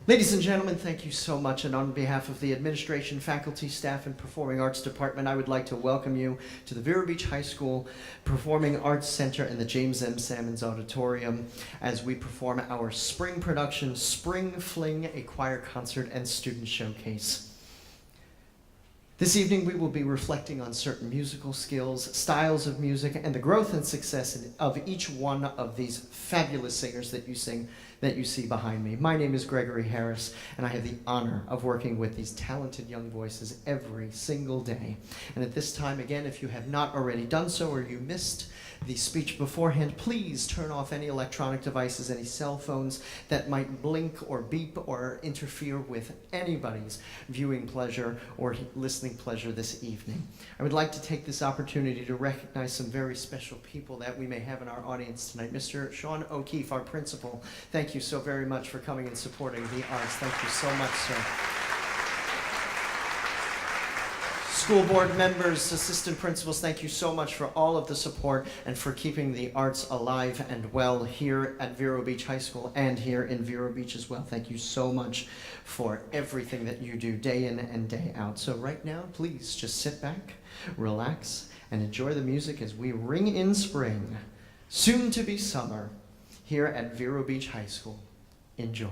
Ladies and gentlemen, thank you so much, and on behalf of the administration, faculty, staff, and Performing Arts Department, I would like to welcome you to the Vero Beach High School Performing Arts Center in the James M. Sammons Auditorium as we perform our spring production, Spring Fling, a choir concert and student showcase. This evening we will be reflecting on certain musical skills, styles of music, and the growth and success of each one of these fabulous singers that you see behind me. My name is Gregory Harris, and I have the honor of working with these talented young voices every single day. And at this time, again, if you have not already done so or you missed the speech beforehand, please turn off any electronic devices, any cell phones that might blink or beep or interfere with anybody's viewing pleasure or listening pleasure this evening. I would like to take this opportunity to recognize some very special people that we may have in our audience tonight. Mr. Sean O'Keefe, our principal, thank you so very much for coming and supporting the arts. Thank you so much, sir. School board members, assistant principals, thank you so much for all of the support and for keeping the arts alive and well here at Vero Beach High School and here in Vero Beach as well. Thank you so much for everything that you do day in and day out. So right now, please just sit back, relax, and enjoy the music as we ring in spring, soon to be summer, here at Vero Beach High School. Enjoy.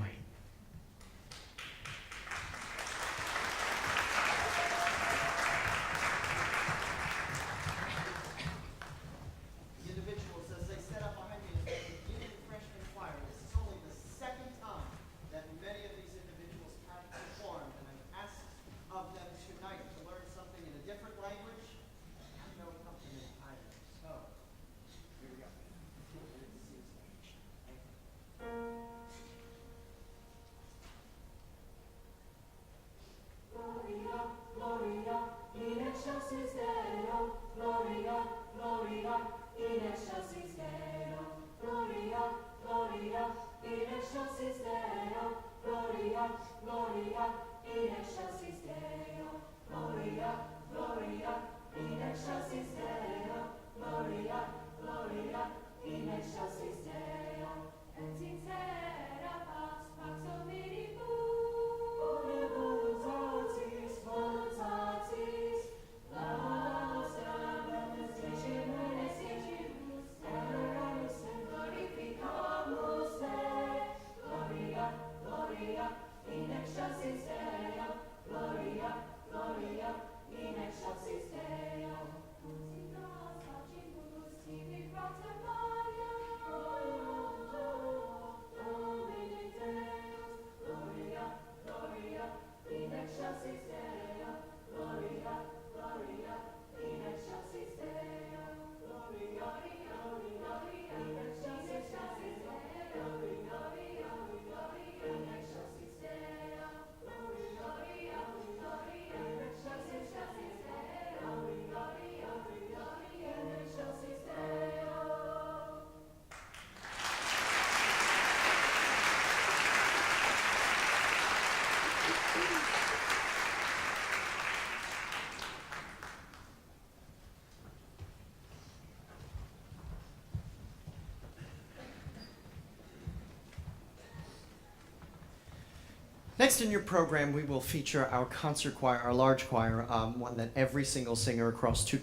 Next in your program, we will feature our concert choir, our large choir, one that every single singer across two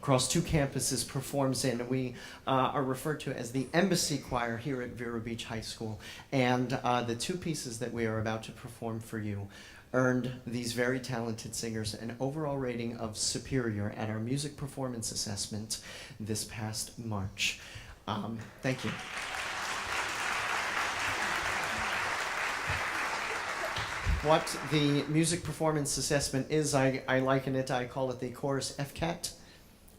campuses performs in. We are referred to as the Embassy Choir here at Vero Beach High School. And the two pieces that we are about to perform for you earned these very talented singers an overall rating of superior at our music performance assessment this past March. Thank you. What the music performance assessment is, I liken it, I call it the chorus FCAT,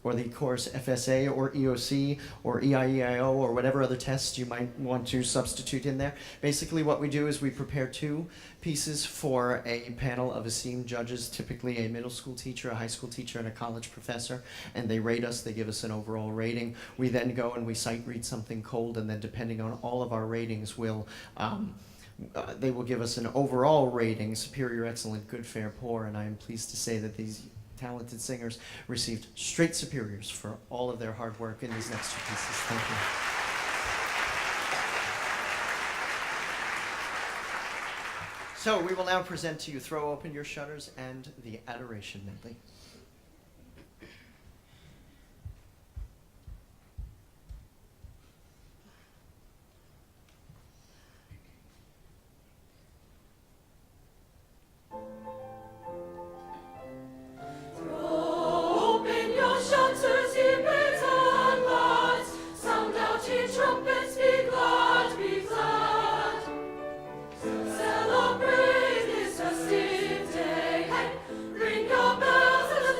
or the chorus FSA, or EOC, or EIEIO, or whatever other tests you might want to substitute in there. Basically what we do is we prepare two pieces for a panel of esteemed judges, typically a middle school teacher, a high school teacher, and a college professor, and they rate us, they give us an overall rating. We then go and we sight read something cold, and then depending on all of our ratings, they will give us an overall rating, superior, excellent, good, fair, poor, and I am pleased to say that these talented singers received straight superiors for all of their hard work in these next two pieces. Thank you. So we will now present to you Throw Open Your Shutters and the Adoration Medley. Celebrate this festive day. Hey, ring your bells and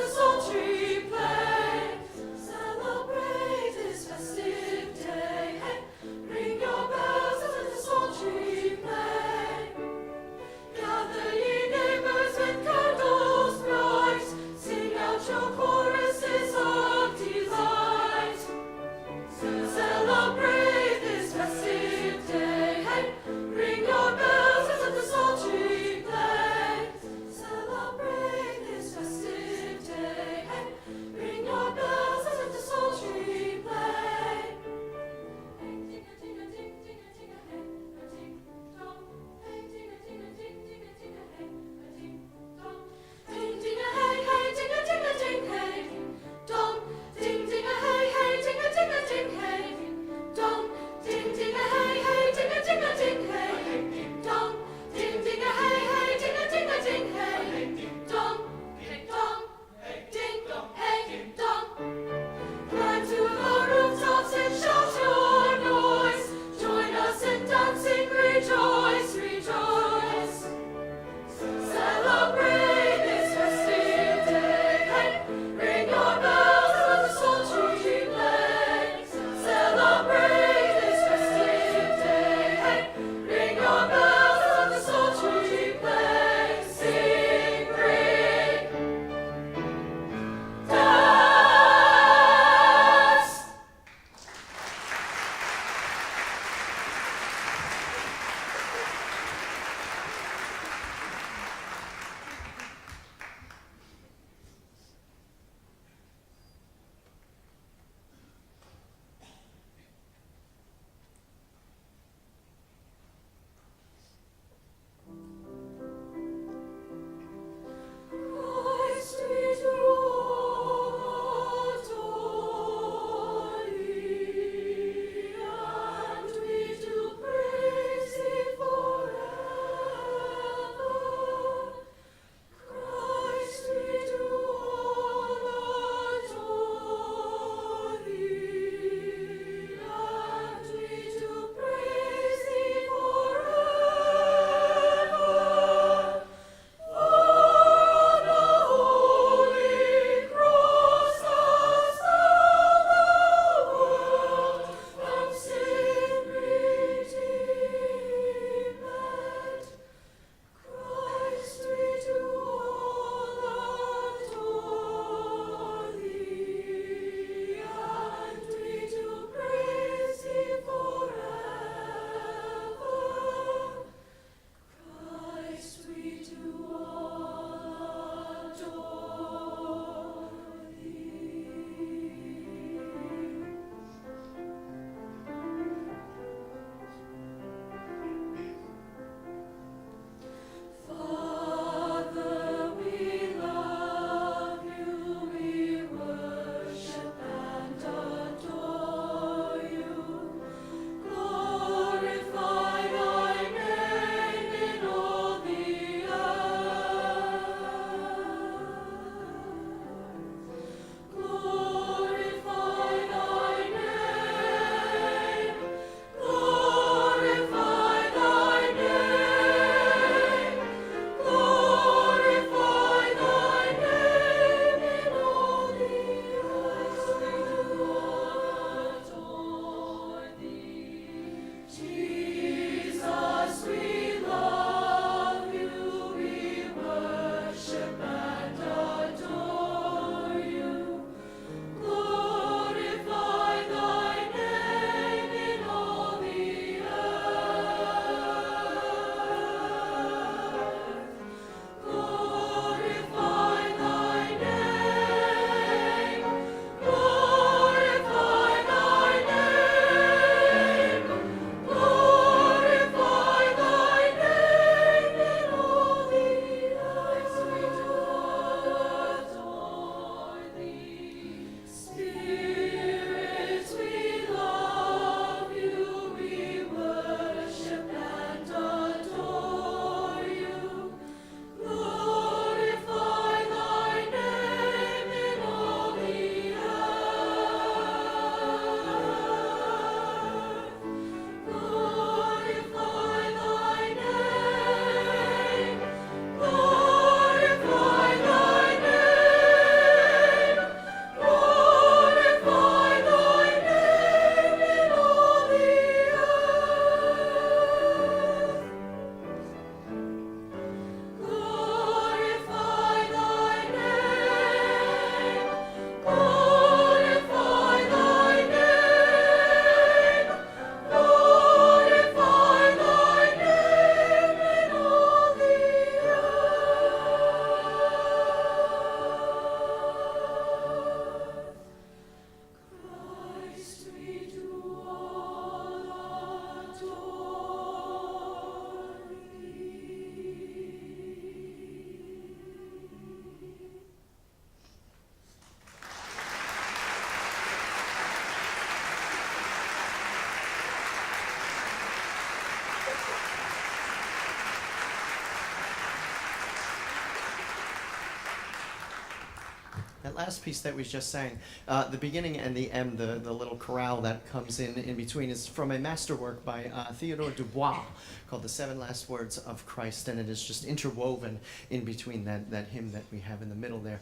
That last piece that we just sang, the beginning and the end, the little chorale that comes in between, is from a masterwork by Theodore Dubois called The Seven Last Words of Christ, and it is just interwoven in between that hymn that we have in the middle there.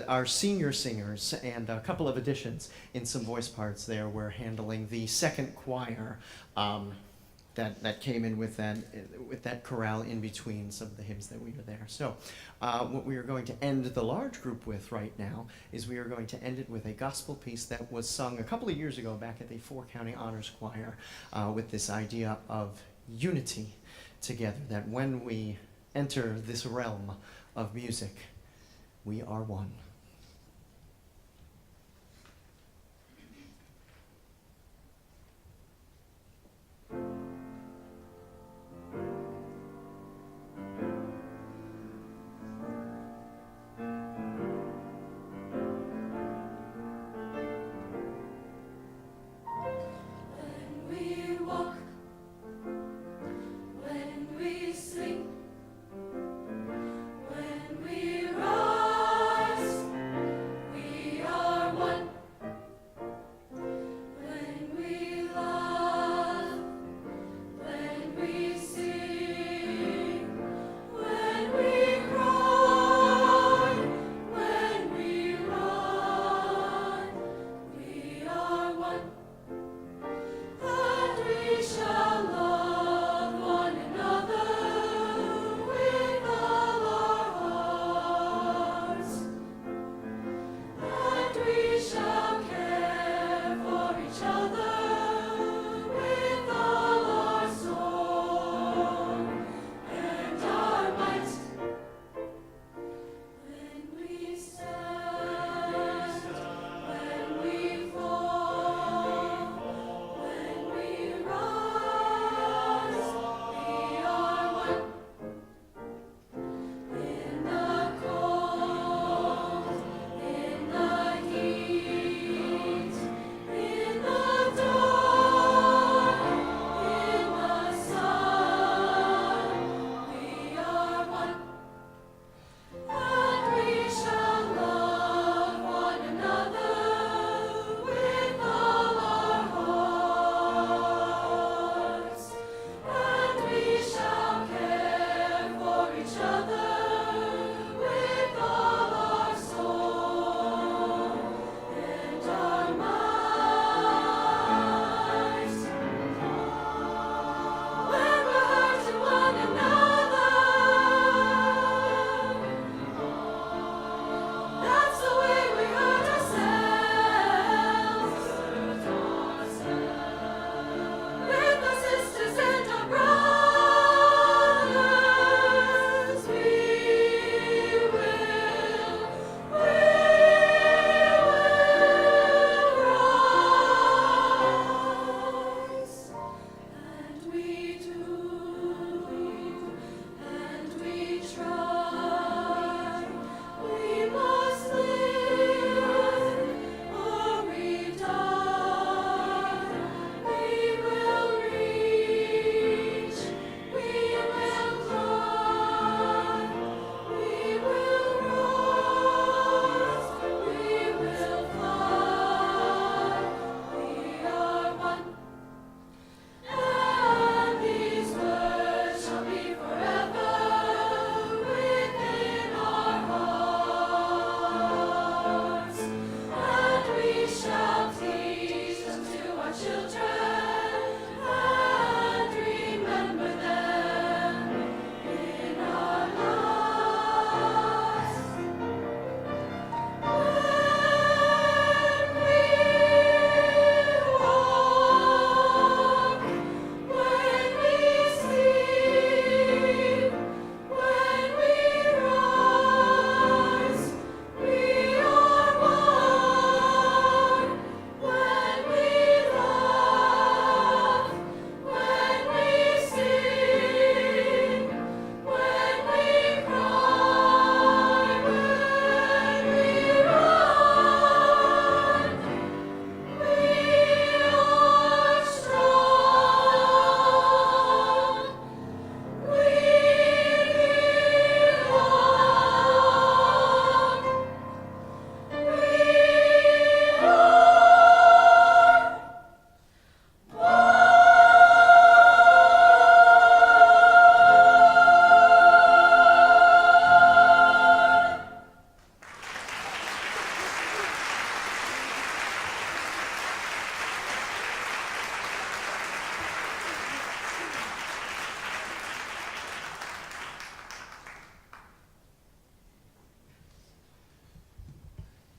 Our senior singers and a couple of additions in some voice parts there were handling the second choir. That came in with that chorale in between some of the hymns that we were there. So what we are going to end the large group with right now is we are going to end it with a gospel piece that was sung a couple of years ago back at the Four County Honors Choir with this idea of unity together, that when we enter this realm of music, we are one. When we rise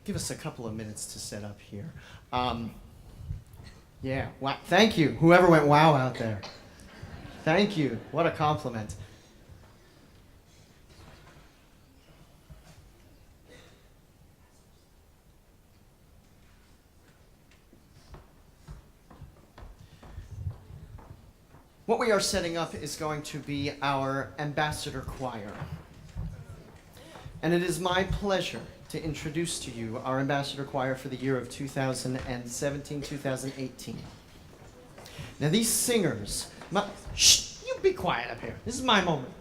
give us a couple of minutes to set up here. Yeah, wow. Thank you, whoever went wow out there. Thank you. What a compliment. What we are setting up is going to be our ambassador choir. And it is my pleasure to introduce to you our ambassador choir for the year of 2017-2018. Now these singers, shh, you be quiet up here. This is my moment.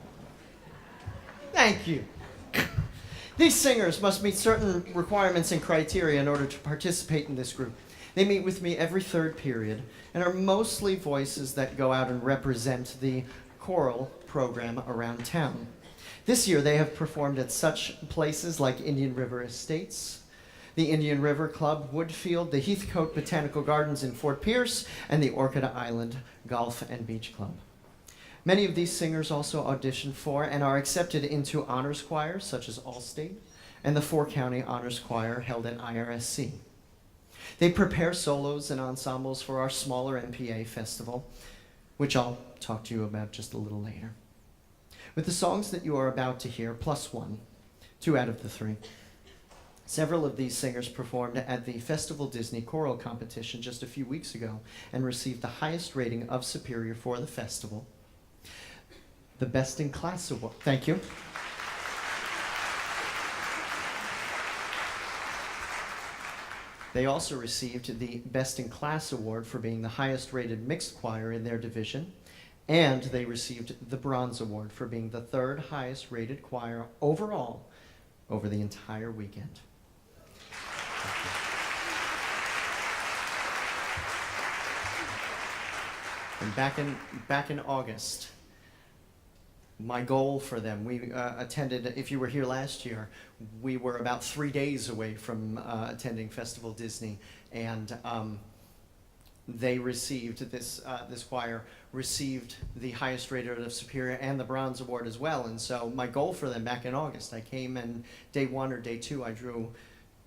Thank you. These singers must meet certain requirements and criteria in order to participate in this group. They meet with me every third period and are mostly voices that go out and represent the choral program around town. This year they have performed at such places like Indian River Estates, the Indian River Club, Woodfield, the Heathcote Botanical Gardens in Fort Pierce, and the Orchid Island Golf and Beach Club. Many of these singers also audition for and are accepted into honors choirs such as Allstate and the four-county honors choir held at IRSC. They prepare solos and ensembles for our smaller MPA festival, which I'll talk to you about just a little later. With the songs that you are about to hear, plus one, 2 out of the 3, several of these singers performed at the Festival Disney Choral Competition just a few weeks ago and received the highest rating of Superior for the festival. The Best in Class Award. Thank you. They also received the Best in Class Award for being the highest rated mixed choir in their division, and they received the Bronze Award for being the 3rd highest rated choir overall over the entire weekend. And back in August, my goal for them, we attended, if you were here last year, we were about 3 days away from attending Festival Disney, and they received, this choir received the highest rated of Superior and the Bronze Award as well. And so my goal for them back in August, I came and day 1 or day 2, I drew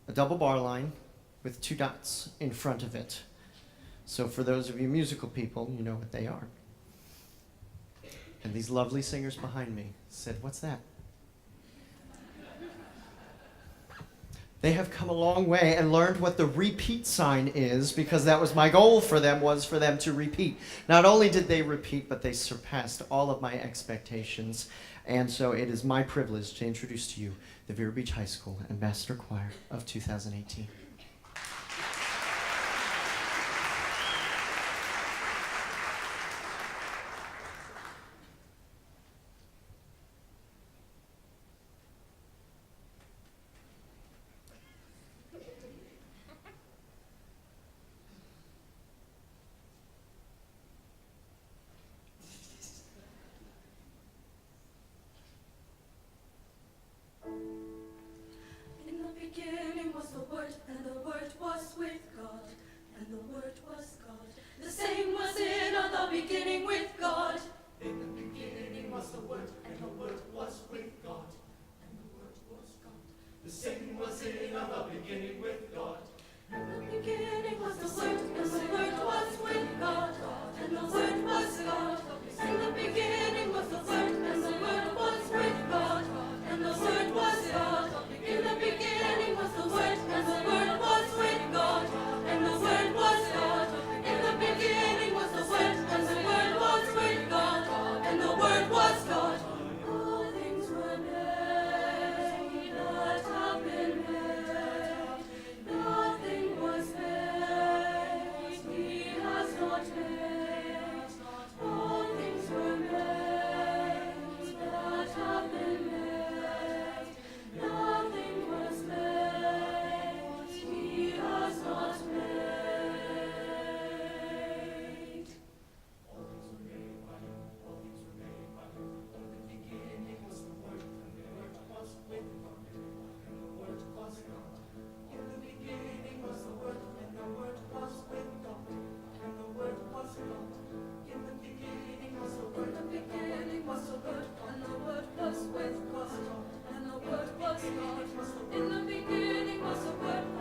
a double bar line with 2 dots in front of it. So for those of you musical people, you know what they are. And these lovely singers behind me said, "What's that?" They have come a long way and learned what the repeat sign is, because that was my goal for them, was for them to repeat. Not only did they repeat, but they surpassed all of my expectations. And so it is my privilege to introduce to you the Vero Beach High School Ambassador Choir of 2018. In the beginning was the Word,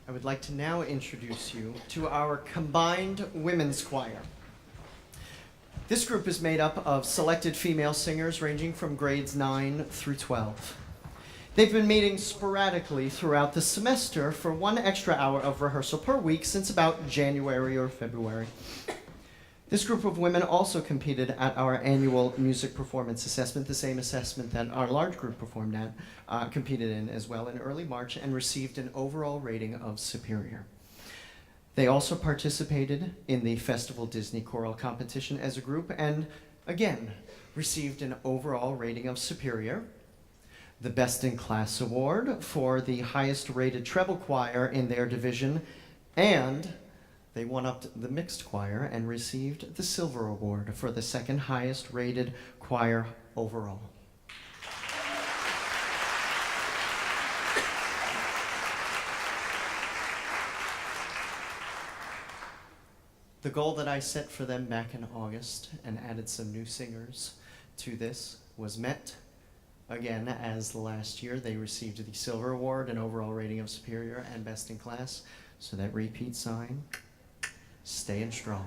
I would like to now introduce you to our combined women's choir. This group is made up of selected female singers ranging from grades 9 through 12. They've been meeting sporadically throughout the semester for 1 extra hour of rehearsal per week since about January or February. This group of women also competed at our annual music performance assessment, the same assessment that our large group competed in as well in early March, and received an overall rating of superior. They also participated in the Festival Disney Choral competition as a group and, again, received an overall rating of superior, the Best in Class award for the highest rated treble choir in their division, and they one-upped the mixed choir and received the Silver Award for the second highest rated choir overall. The goal that I set for them back in August and added some new singers to this was met. Again, as last year, they received the Silver Award, an overall rating of superior, and Best in Class. So that repeat sign, staying strong.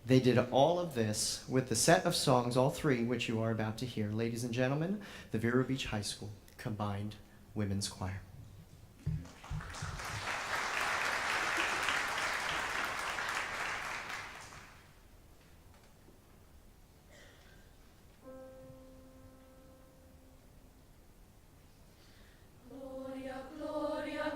They did all of this with the set of songs, all three, which you are about to hear. Ladies and gentlemen, the Vero Beach High School Combined Women's Choir. Gloria, gloria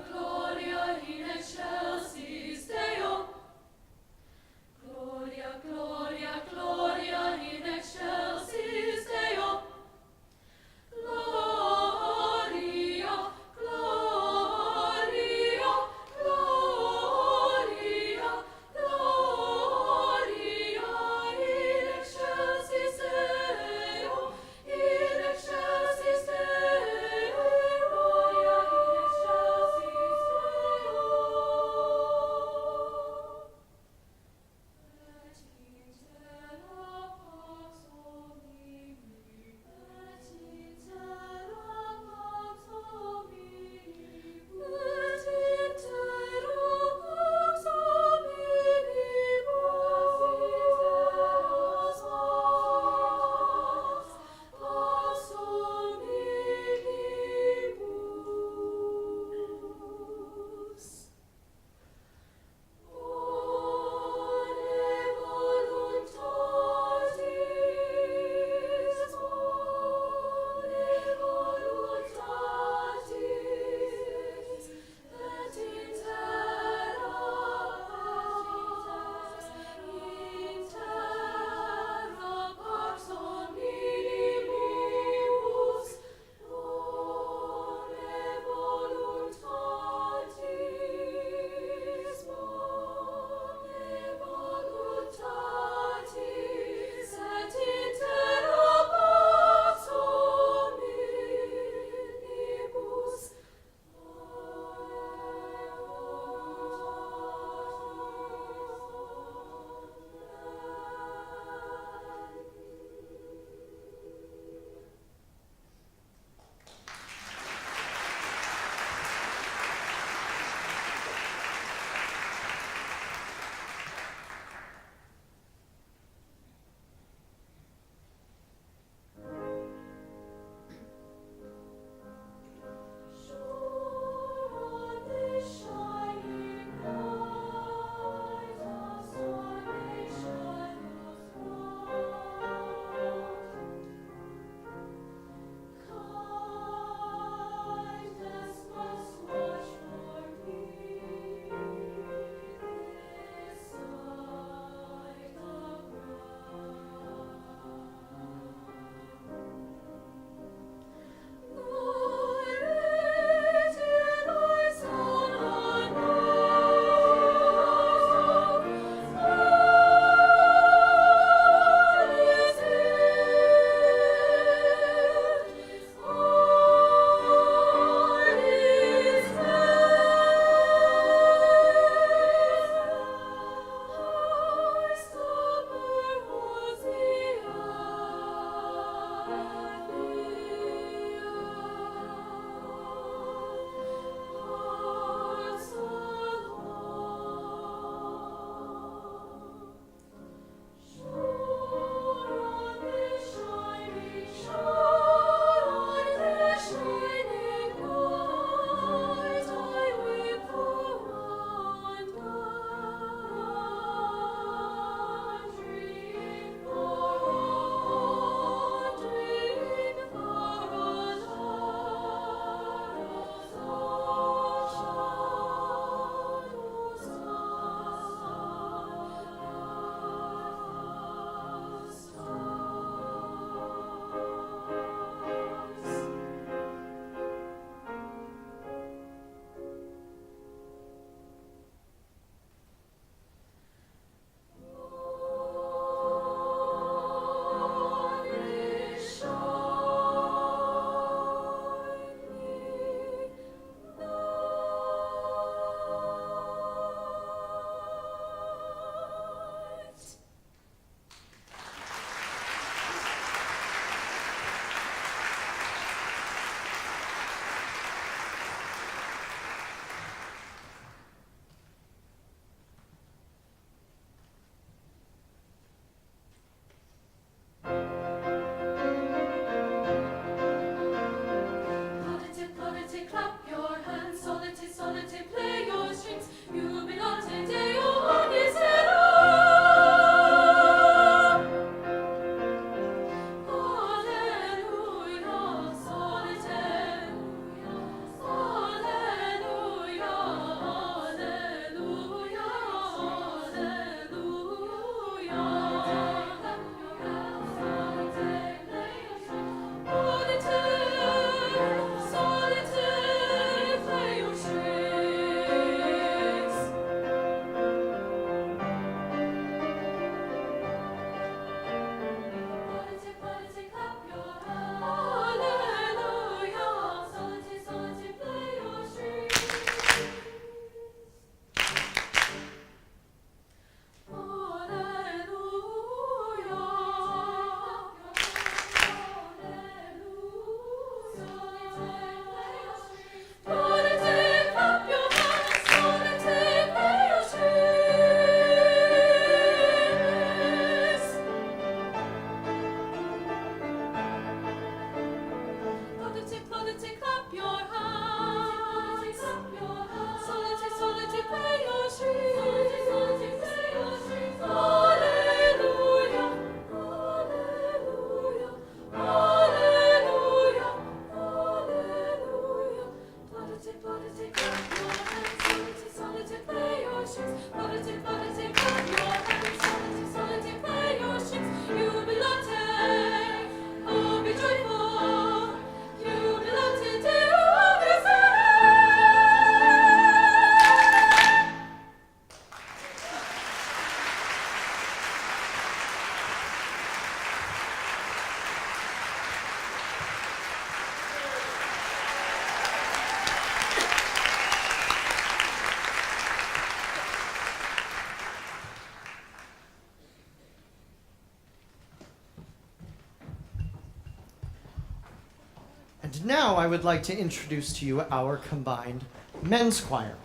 And now I would like to introduce to you our combined men's choir.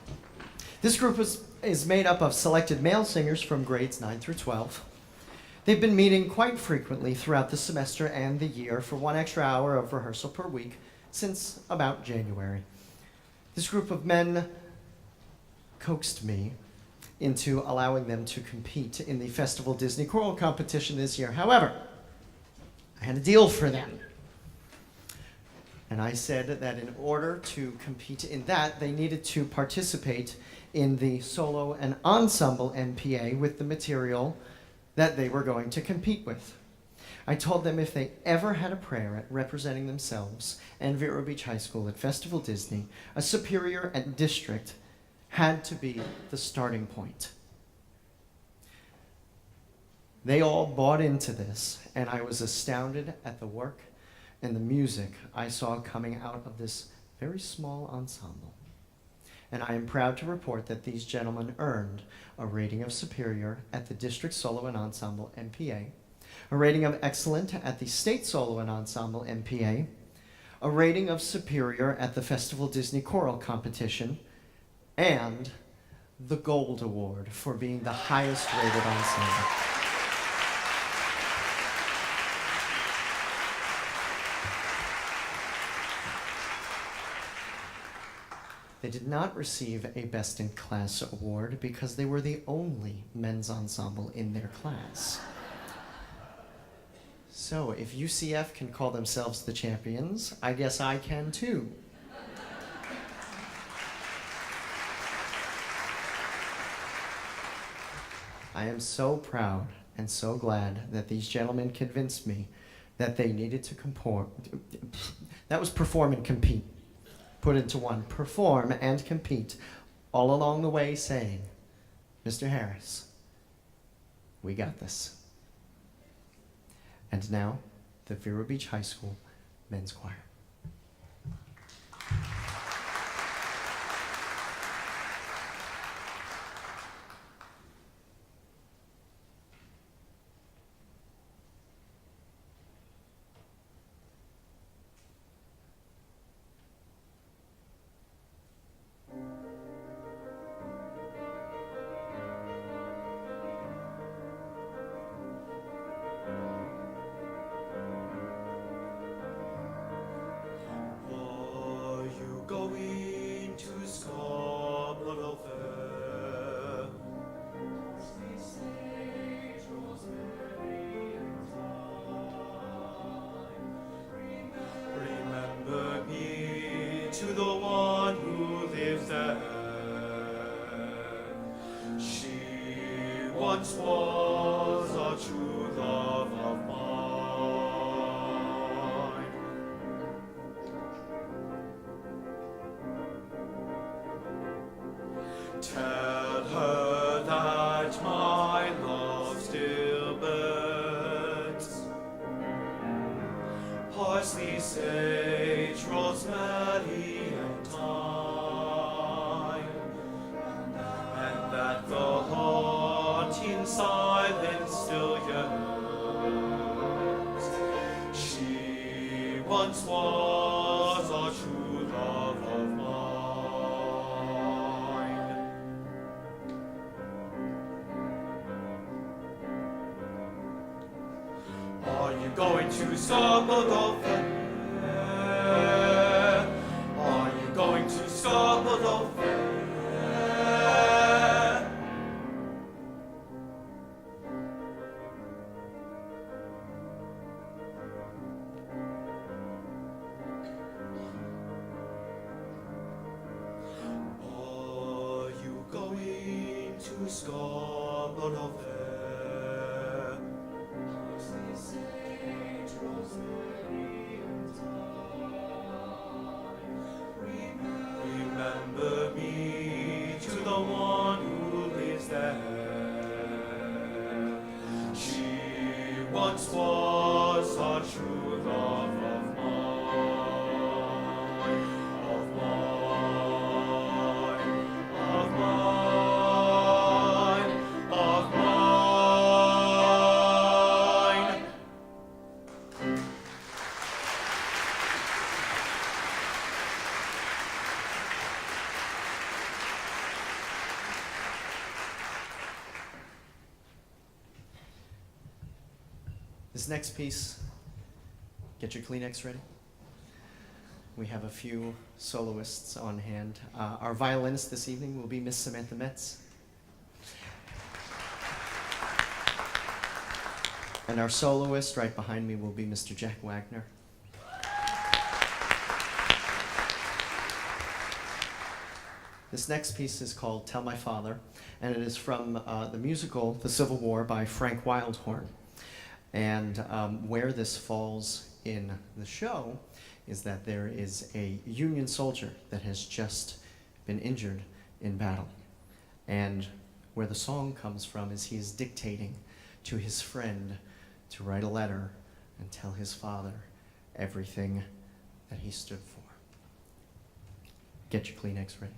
This group is made up of selected male singers from grades 9 through 12. They've been meeting quite frequently throughout the semester and the year for 1 extra hour of rehearsal per week since about January. This group of men coaxed me into allowing them to compete in the Festival Disney Choral Competition this year. However, I had a deal for them. And I said that in order to compete in that, they needed to participate in the solo and ensemble MPA with the material that they were going to compete with. I told them if they ever had a prayer at representing themselves and Vero Beach High School at Festival Disney, a superior and district had to be the starting point. They all bought into this, and I was astounded at the work and the music I saw coming out of this very small ensemble. And I am proud to report that these gentlemen earned a rating of superior at the District Solo and Ensemble MPA, a rating of excellent at the State Solo and Ensemble MPA, a rating of superior at the Festival Disney Choral Competition, and the Gold Award for being the highest rated ensemble. They did not receive a Best in Class award because they were the only men's ensemble in their class. So if UCF can call themselves the champions, I guess I can too. I am so proud and so glad that these gentlemen convinced me that they needed to perform and compete. Put into one, perform and compete, all along the way saying, Mr. Harris, we got this. And now, the Vero Beach High School Men's Choir. To the one who lives there. She once was a true love of mine. Tell her that my love still burns. Parsley, sage, rosemary, and thyme, and that the heart in silence still yearns. She once was a true love of mine. Are you going to stop or go fair? Are you going to stop or go fair? Are you going to Scarborough Fair? Parsley, sage, rosemary, and thyme. Remember me to the one who lives there. She once was a true love of mine, of mine, of mine, of mine. This next piece, get your Kleenex ready. We have a few soloists on hand. Our violinist this evening will be Miss Samantha Metz. And our soloist right behind me will be Mr. Jack Wagner. This next piece is called Tell My Father, and it is from the musical The Civil War by Frank Wildhorn. And where this falls in the show is that there is a Union soldier that has just been injured in battle. And where the song comes from is he is dictating to his friend to write a letter and tell his father everything that he stood for. Get your Kleenex ready.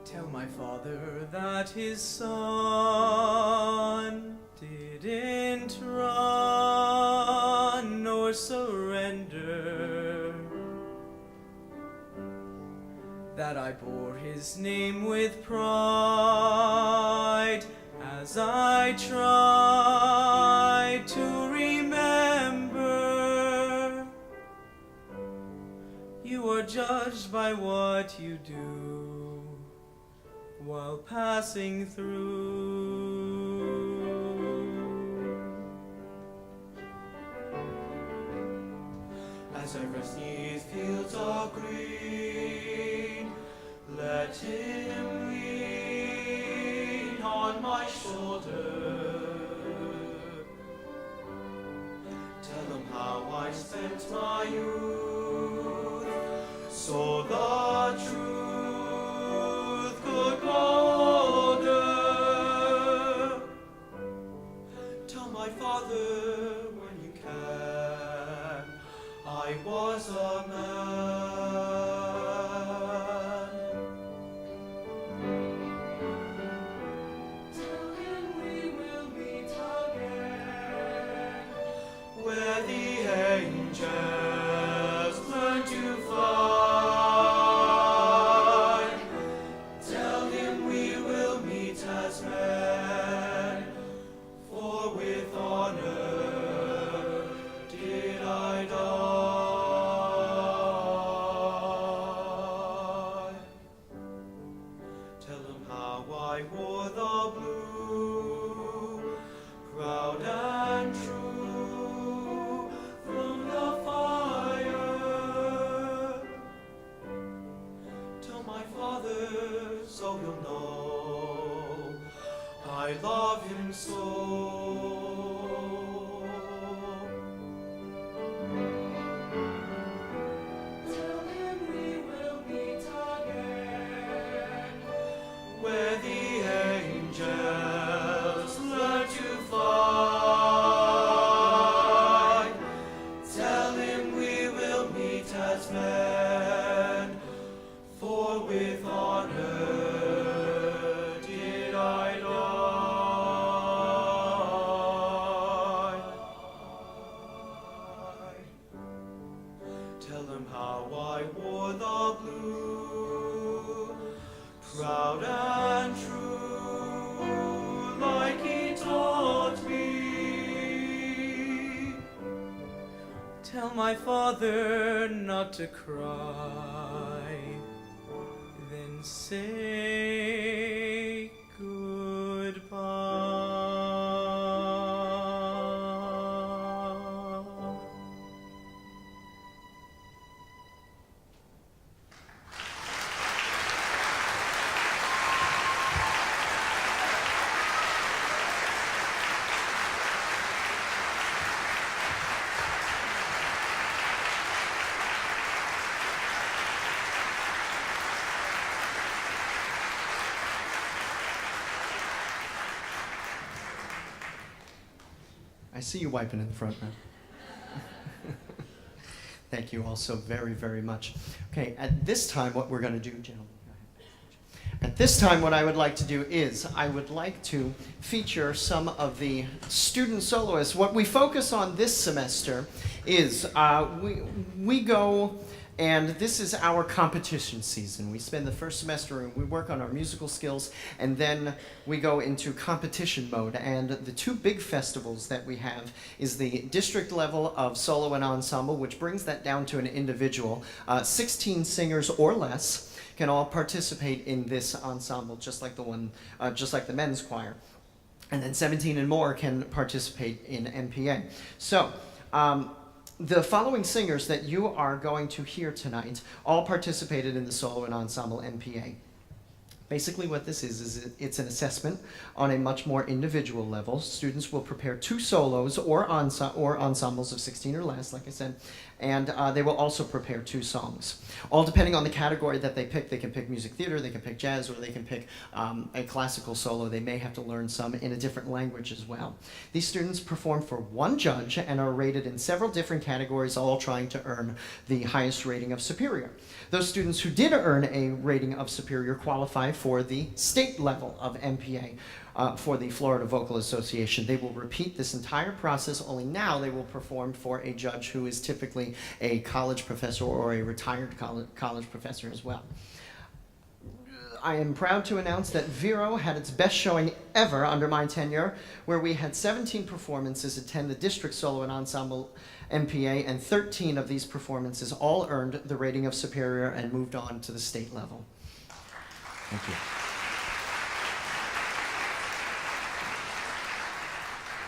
Tell my father that his son didn't run nor surrender, that I bore his name with pride as I tried to remember. You are judged by what you do while passing through. As I rest these fields of green, let him lean on my shoulder. Tell him how I spent my youth, so the truth could glow older. Tell my father when you can, I was a man. Tell him we will meet again, where the angels learn to fly. I love him so. Tell him we will meet again, where the angels learn to fly. Tell him we will meet as men, for with honor did I die. Tell him how I wore the blue, proud and true, like he taught me. Tell my father not to cry, then say goodbye. I see you wiping in the front now. Thank you all so very, very much. Okay, at this time, what we're going to do, gentlemen. At this time, what I would like to do is I would like to feature some of the student soloists. What we focus on this semester is we go, and this is our competition season. We spend the first semester and we work on our musical skills, and then we go into competition mode. And the two big festivals that we have is the district level of solo and ensemble, which brings that down to an individual. 16 singers or less can all participate in this ensemble, just like the men's choir. And then 17 and more can participate in MPA. So, the following singers that you are going to hear tonight all participated in the solo and ensemble MPA. Basically what this is it's an assessment on a much more individual level. Students will prepare 2 solos or ensembles of 16 or less, like I said, and they will also prepare 2 songs. All depending on the category that they pick. They can pick music theater, they can pick jazz, or they can pick a classical solo. They may have to learn some in a different language as well. These students perform for 1 judge and are rated in several different categories, all trying to earn the highest rating of superior. Those students who did earn a rating of superior qualify for the state level of MPA for the Florida Vocal Association. They will repeat this entire process, only now they will perform for a judge who is typically a college professor or a retired college professor as well. I am proud to announce that Vero had its best showing ever under my tenure, where we had 17 performances attend the district solo and ensemble MPA, and 13 of these performances all earned the rating of superior and moved on to the state level. Thank you.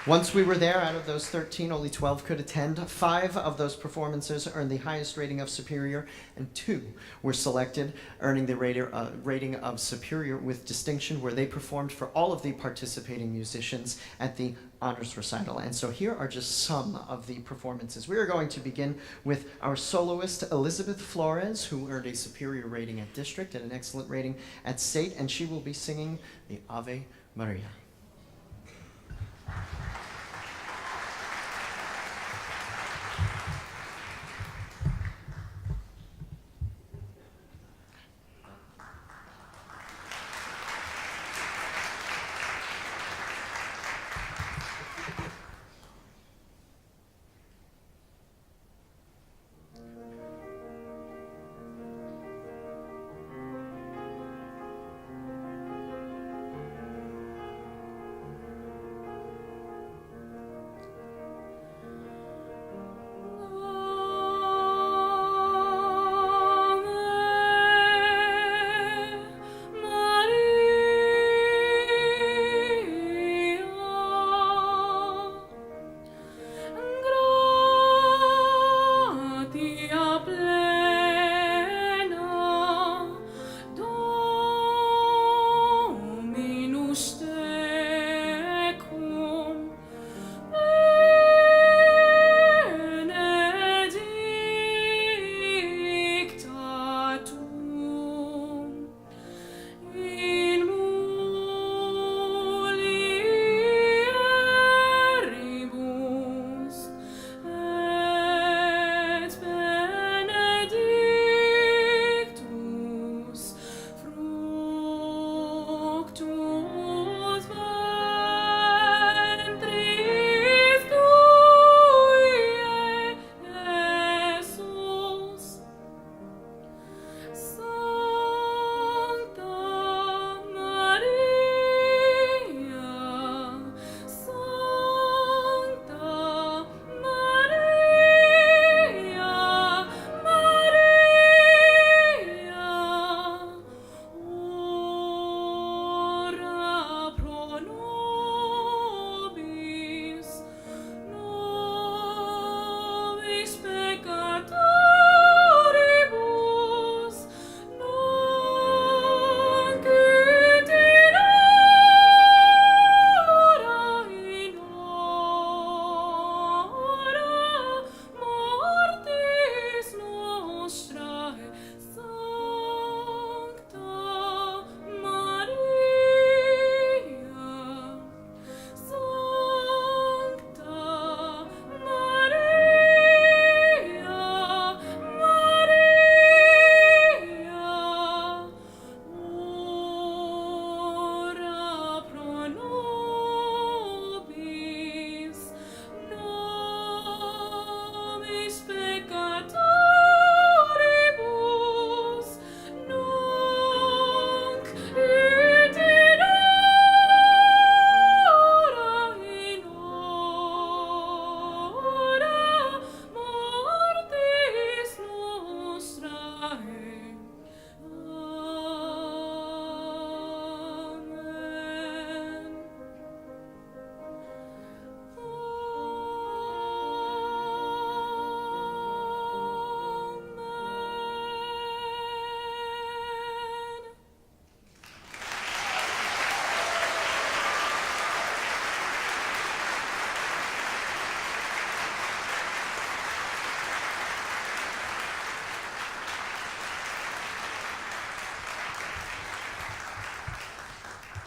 Once we were there, out of those 13, only 12 could attend. 5 of those performances earned the highest rating of superior, and 2 were selected, earning the rating of superior with distinction, where they performed for all of the participating musicians at the honors recital. And so here are just some of the performances. We are going to begin with our soloist, Elizabeth Flores, who earned a superior rating at district and an excellent rating at state, and she will be singing the Ave Maria.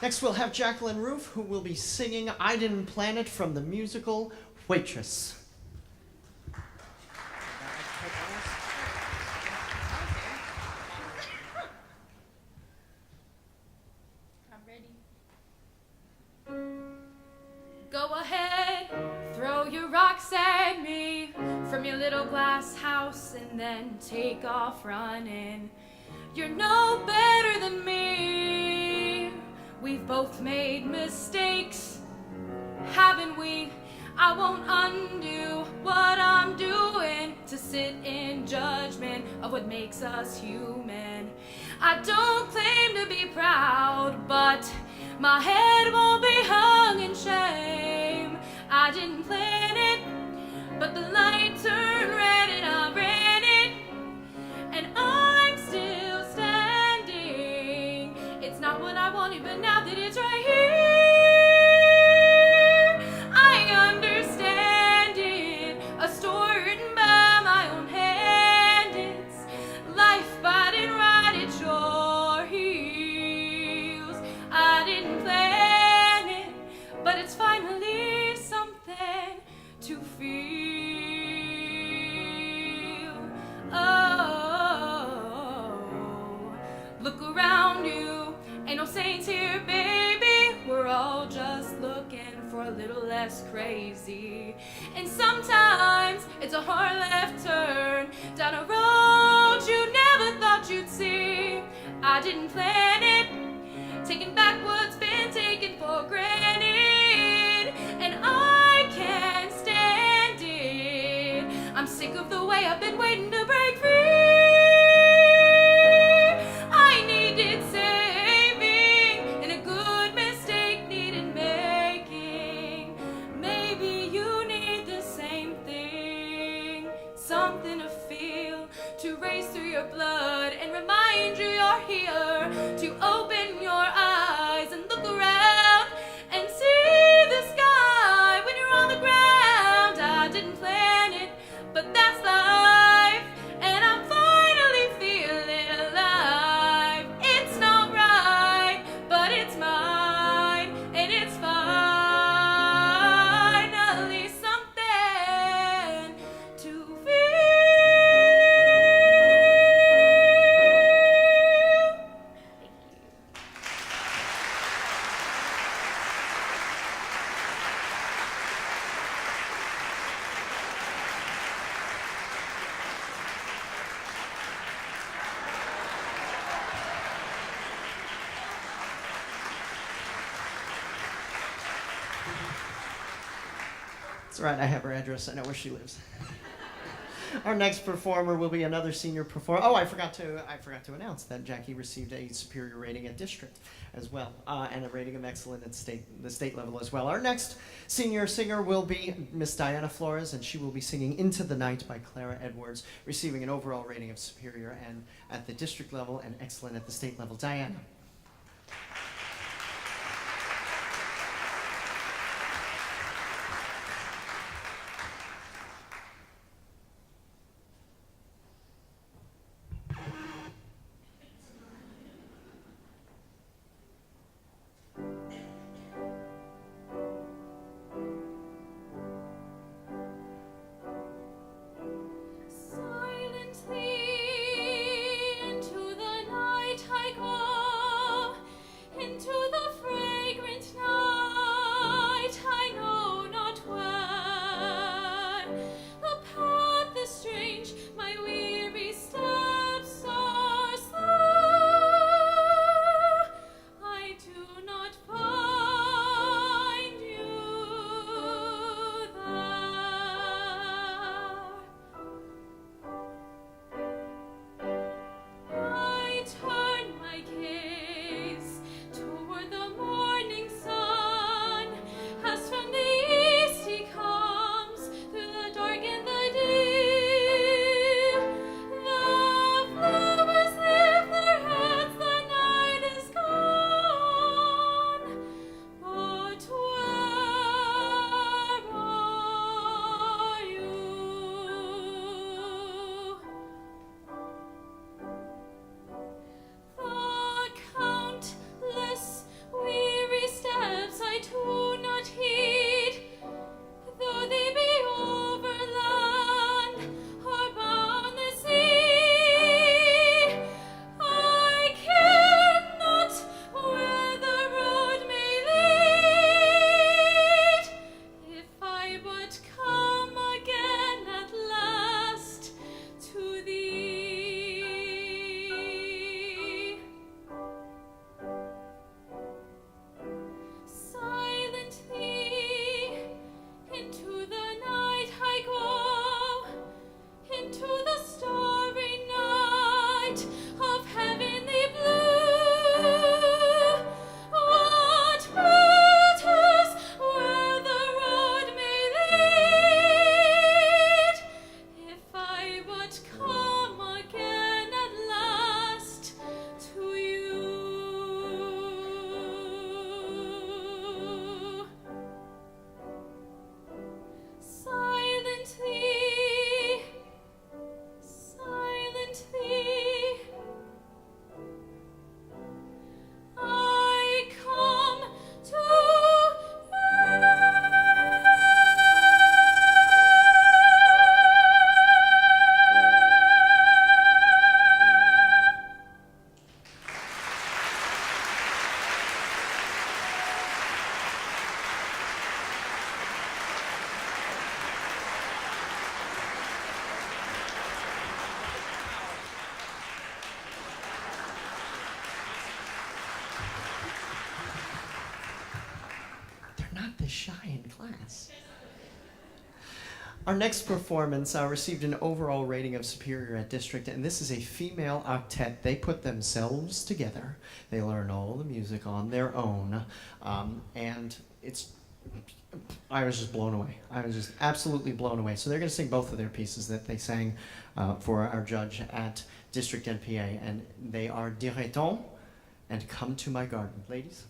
Next, we'll have Jacqueline Roof, who will be singing I Didn't Plan It from the musical Waitress. I'm ready. Go ahead, throw your rocks at me from your little glass house and then take off running. You're no better than me. We've both made mistakes, haven't we? I won't undo what I'm doing to sit in judgment of what makes us human. I don't claim to be proud, but my head won't be hung in shame. I didn't plan it, but the light turned red and I ran it, and I'm still standing. It's not what I wanted, but now that it's right here, I understand it. A story written by my own hand. It's life biting right at your heels. I didn't plan it, but it's finally something to feel. Oh, look around you, ain't no saints here, baby. We're all just looking for a little less crazy. And sometimes it's a hard left turn down a road you never thought you'd see. I didn't plan it, taking back what's been taken for granted, and I can't stand it. I'm sick of the way I've been waiting to break free. I needed saving, and a good mistake needed making. Maybe you need the same thing, something to feel, to race through your blood and remind you you're here, to open your eyes and look around and see the sky when you're on the ground. I didn't plan it, but that's life, and I'm finally feeling alive. It's not right, but it's mine, and it's finally something to feel. Thank you. That's right, I have her address. I know where she lives. Our next performer will be another senior performer. Oh, I forgot to announce that Jackie received a superior rating at district as well, and a rating of excellent at the state level as well. Our next senior singer will be Miss Diana Flores, and she will be singing "Into the Night" by Clara Edwards, receiving an overall rating of superior and at the district level and excellent at the state level. Diana. Silently into the night I go. shy in class. Our next performance received an overall rating of superior at district, and this is a female octet. They put themselves together. They learn all the music on their own, and I was just blown away. I was just absolutely blown away. So they're going to sing both of their pieces that they sang for our judge at District NPA, and they are Dirait-on and Come to My Garden. Ladies?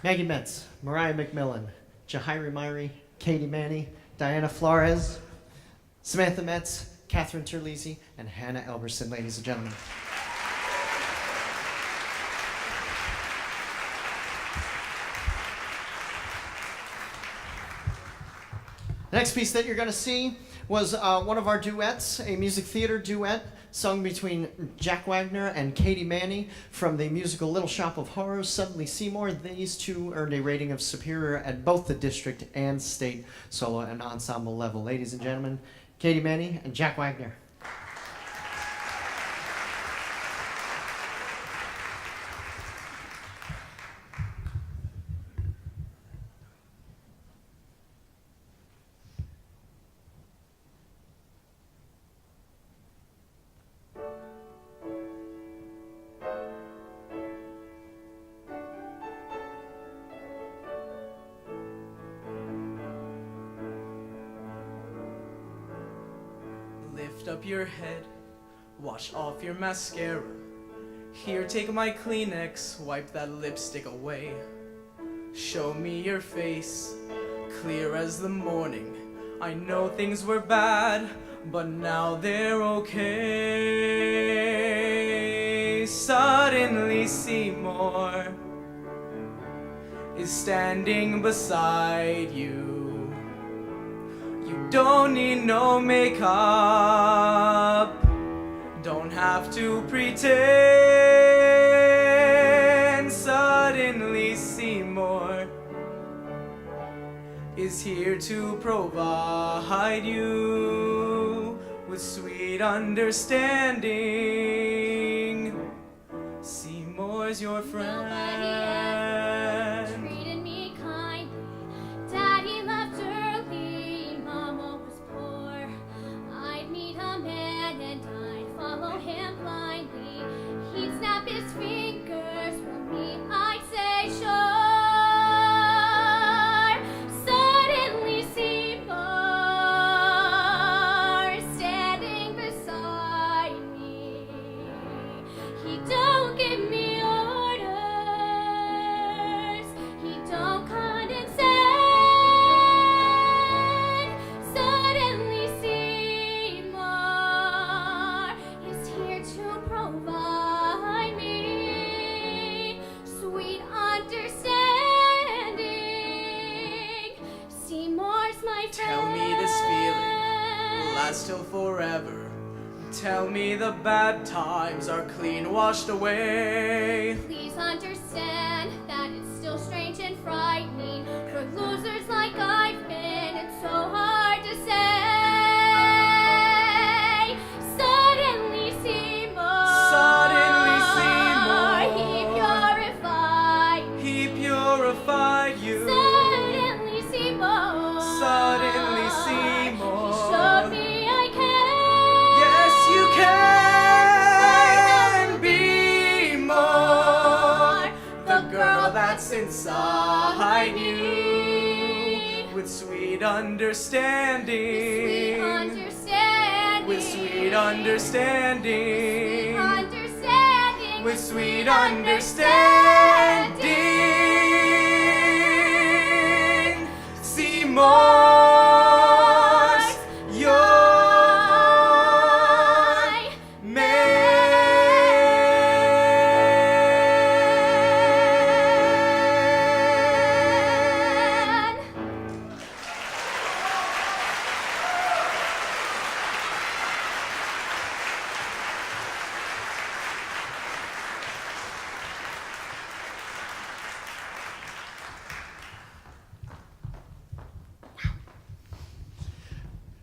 Maggie Metz, Mariah McMillan, Jahiri Myrie, Katie Manny, Diana Flores, Samantha Metz, Catherine Terlizzi, and Hannah Elberson, ladies and gentlemen. The next piece that you're going to see was one of our duets, a music theater duet sung between Jack Wagner and Katie Manny from the musical Little Shop of Horrors, Suddenly Seymour. These two earned a rating of superior at both the district and state solo and ensemble level. Ladies and gentlemen, Katie Manny and Jack Wagner. Lift up your head, wash off your mascara. Here, take my Kleenex, wipe that lipstick away. Show me your face, clear as the morning. I know things were bad, but now they're okay. Suddenly Seymour is standing beside you. You don't need no makeup, don't have to pretend. Suddenly Seymour is here to provide you with sweet understanding. Seymour's your friend. Nobody ever treated me kindly. Daddy left early, Mama was poor. I'd meet a man and I'd follow him blindly. He'd snap his fingers, for me I'd say sure. Suddenly Seymour standing beside me. He don't give me orders, he don't condescend. Suddenly Seymour is here to provide me sweet understanding. Seymour's my friend. Tell me this feeling will last till forever. Tell me the bad times are clean washed away. Please understand that it's still strange and frightening for losers like I've been. It's so hard to say. Suddenly Seymour, Suddenly Seymour, he purified. he purified you. Suddenly Seymour, Suddenly he Seymour, showed me I yes you can be more. The girl that's inside you with sweet understanding. With sweet understanding. With sweet understanding. Seymour's your man.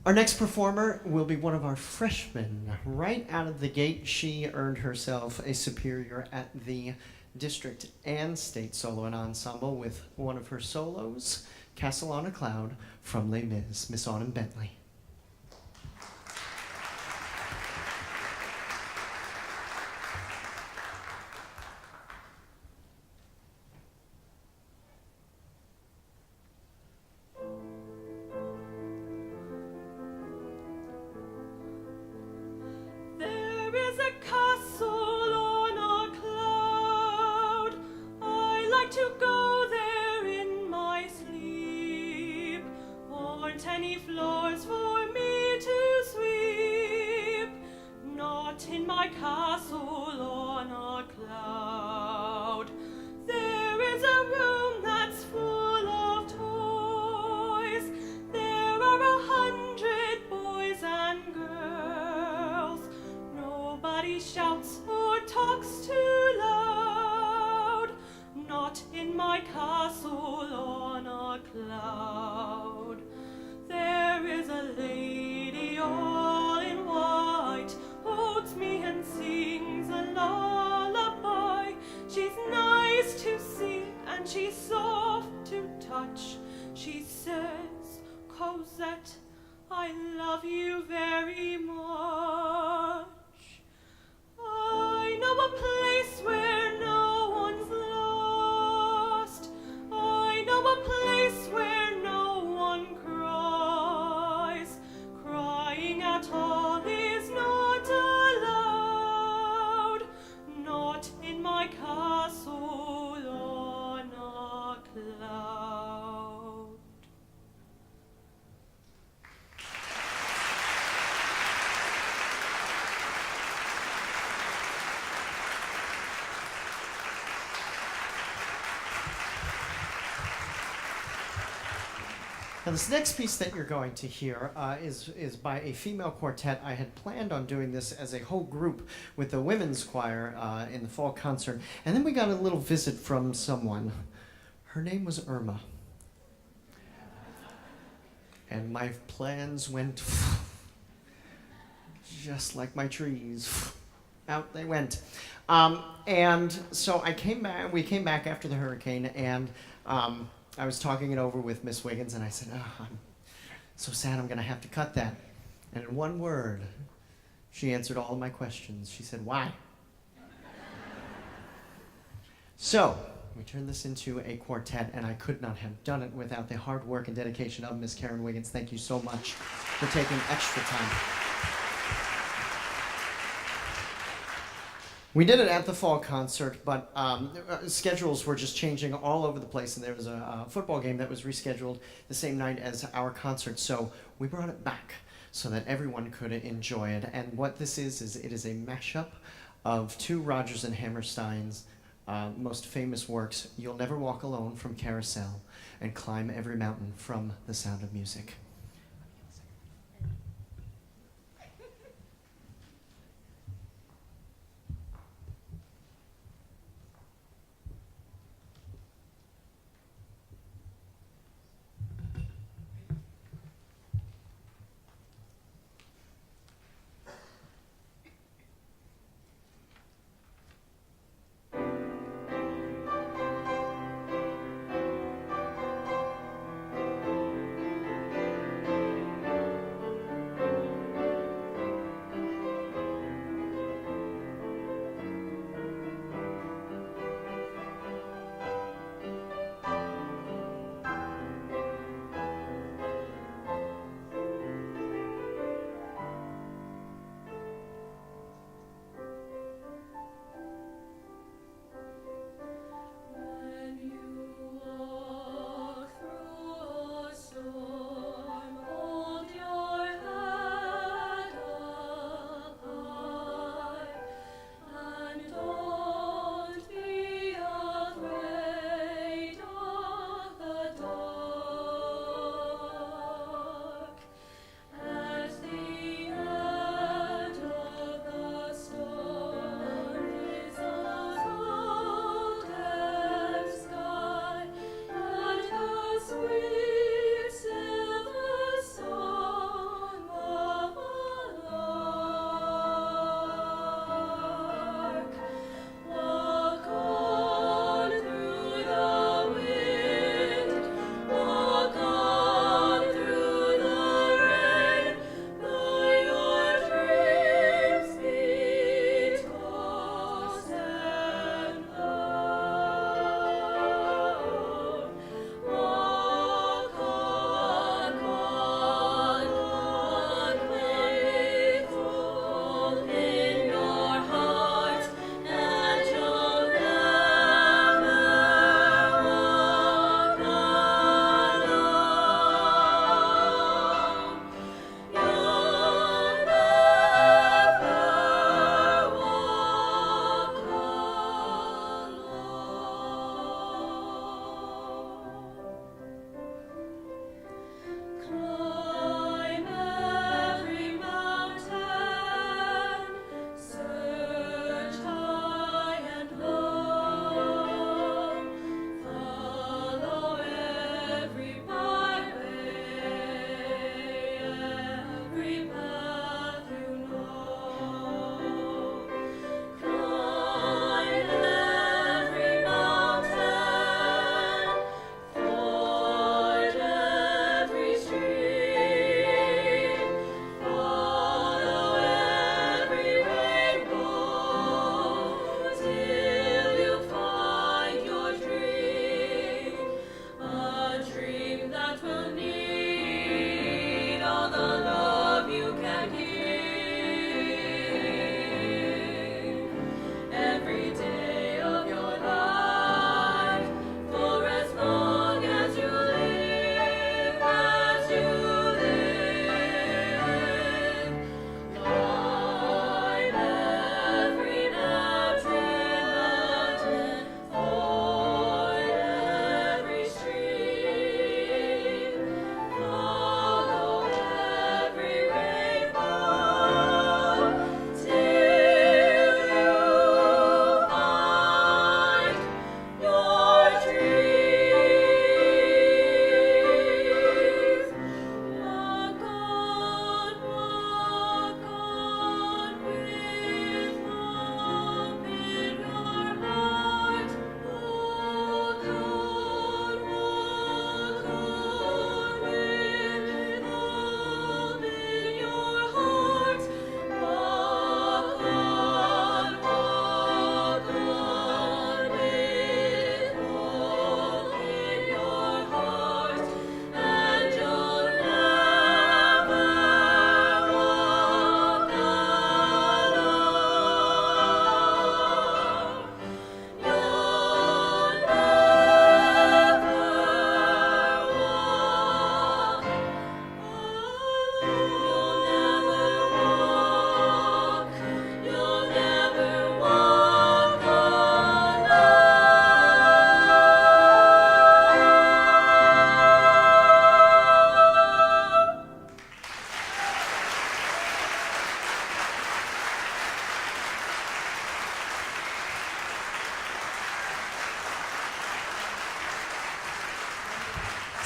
Our next performer will be one of our freshmen. Right out of the gate, she earned herself a superior at the district and state solo and ensemble with one of her solos, Castle on a Cloud from Les Mis, Miss Autumn Bentley. There is a castle on a cloud. I like to go there castle on a cloud. There is a room that's full of toys. There are 100 boys and girls. Nobody shouts or talks too loud. Not in my castle on a cloud. There is a lady all in white, holds me and sings a lullaby. She's nice to see and she's soft to touch. She says, Cosette, I love you very much. I know a place where no one's lost. I know a place where no one cries. Crying at all is not allowed. Not in my castle on a cloud. Now, this next piece that you're going to hear is by a female quartet. I had planned on doing this as a whole group with the women's choir in the fall concert, and then we got a little visit from someone. Her name was Irma. And my plans went just like my trees. Out they went. And so we came back after the hurricane, and I was talking it over with Miss Wiggins, and I said, oh, I'm so sad I'm going to have to cut that. And in one word, she answered all of my questions. She said, why? So we turned this into a quartet, and I could not have done it without the hard work and dedication of Miss Karen Wiggins. Thank you so much for taking extra time. We did it at the fall concert, but schedules were just changing all over the place, and there was a football game that was rescheduled the same night as our concert, so we brought it back so that everyone could enjoy it. And what this is it is a mashup of two Rodgers and Hammerstein's most famous works, You'll Never Walk Alone from Carousel, and Climb Every Mountain from The Sound of Music.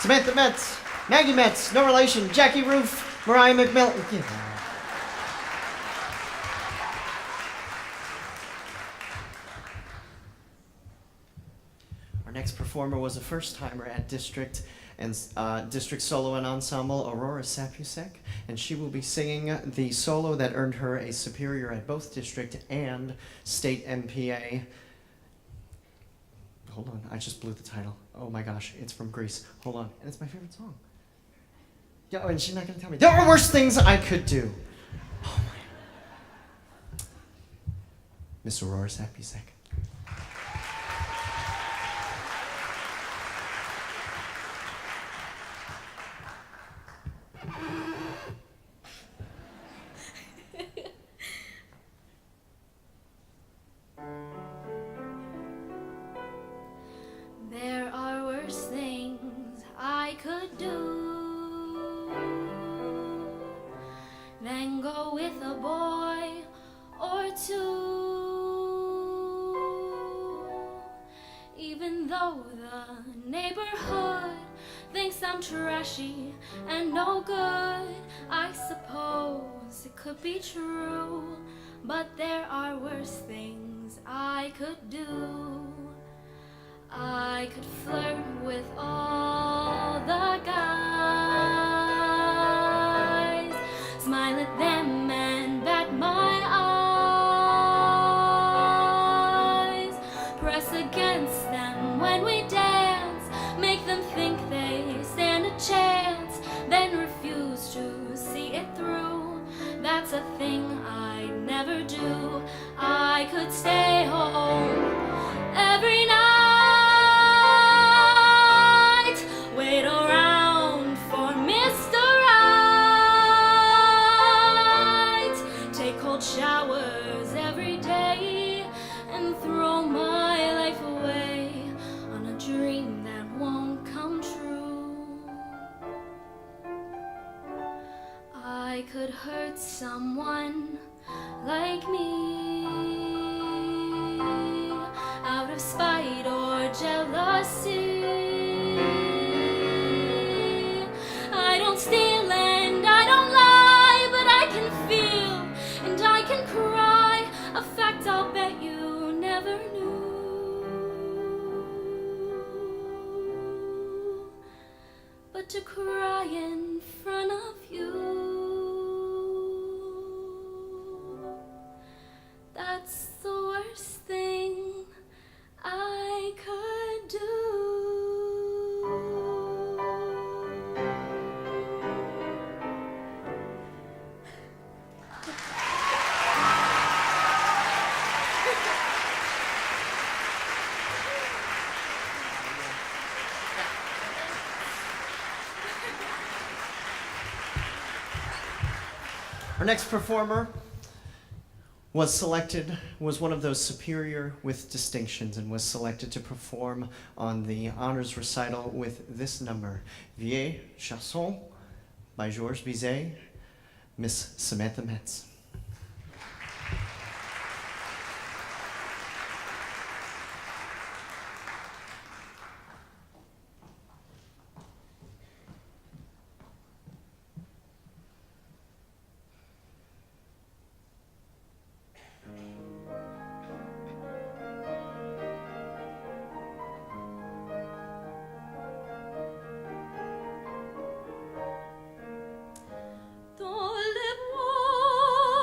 Samantha Metz, Maggie Metz, no relation, Jackie Roof, Mariah McMillan. Our next performer was a first-timer at District and District Solo and Ensemble, Aurora Sapusek, and she will be singing the solo that earned her a superior at both District and State MPA. Hold on, I just blew the title. Oh my gosh, it's from Greece. Hold on, and it's my favorite song. Yeah, and she's not gonna tell me. There are worse things I could do. Oh my. Miss Aurora Sapusek. There are worse things I could do than go with a boy or two. Even though the neighborhood thinks I'm trashy and no good, I suppose it could be true. But there are worse things I could do. I could flirt with all the guys, smile at them and bat my eyes, press against them when we dance, make them think they stand a chance, then refuse to see it through. That's a thing I'd never do. I could stay home every night, wait around for Mr. Right, take cold showers every day, and throw my life away on a dream that won't come true. I could hurt someone like me out of spite or jealousy. I don't steal and I don't lie, but I can feel and I can cry, a fact I'll bet you never knew. But to cry in front of you, that's the worst thing I could do. Our next performer was one of those superior with distinctions, and was selected to perform on the honors recital with this number, Vieille Chanson by Georges Bizet, Miss Samantha Metz. Dans les bois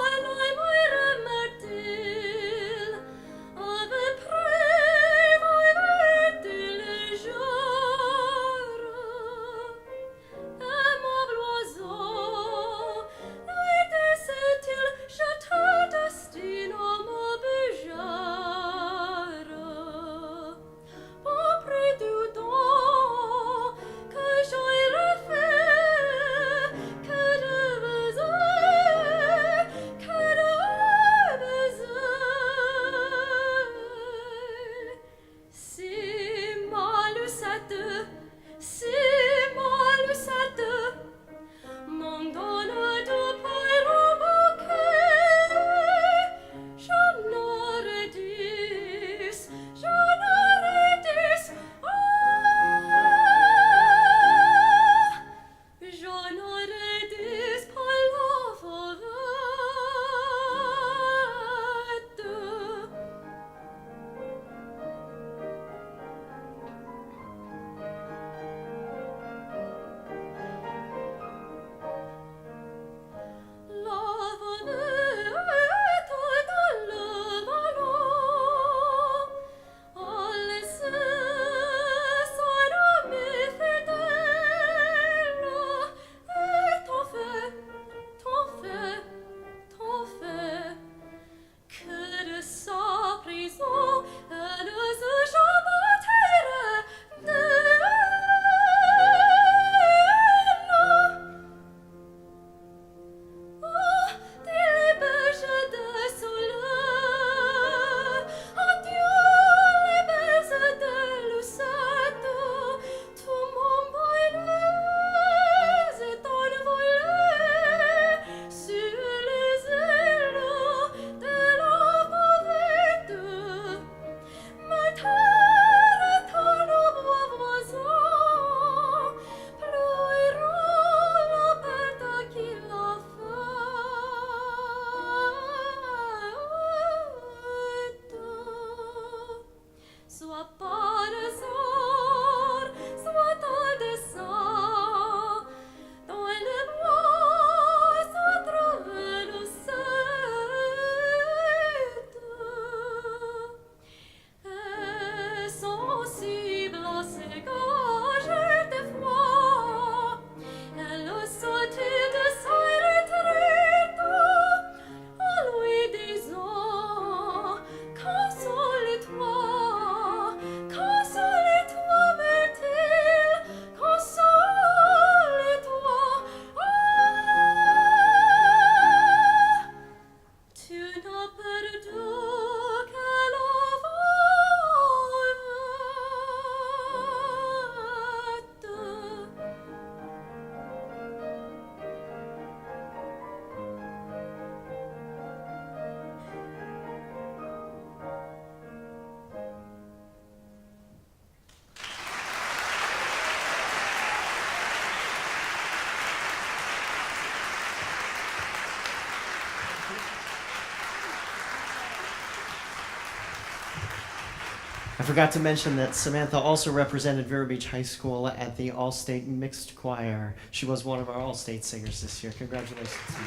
I forgot to mention that Samantha also represented Vero Beach High School at the All-State Mixed Choir. She was one of our All-State singers this year. Congratulations to you.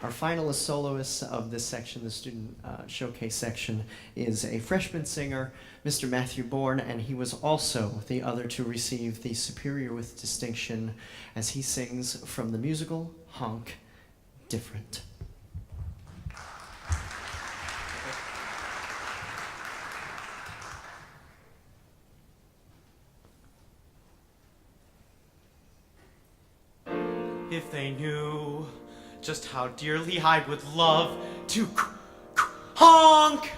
Our finalist soloist of this section, the student showcase section, is a freshman singer, Mr. Matthew Bourne, and he was also the other to receive the Superior with Distinction as he sings from the musical Honk, Different. If they knew just how dearly I would love to honk.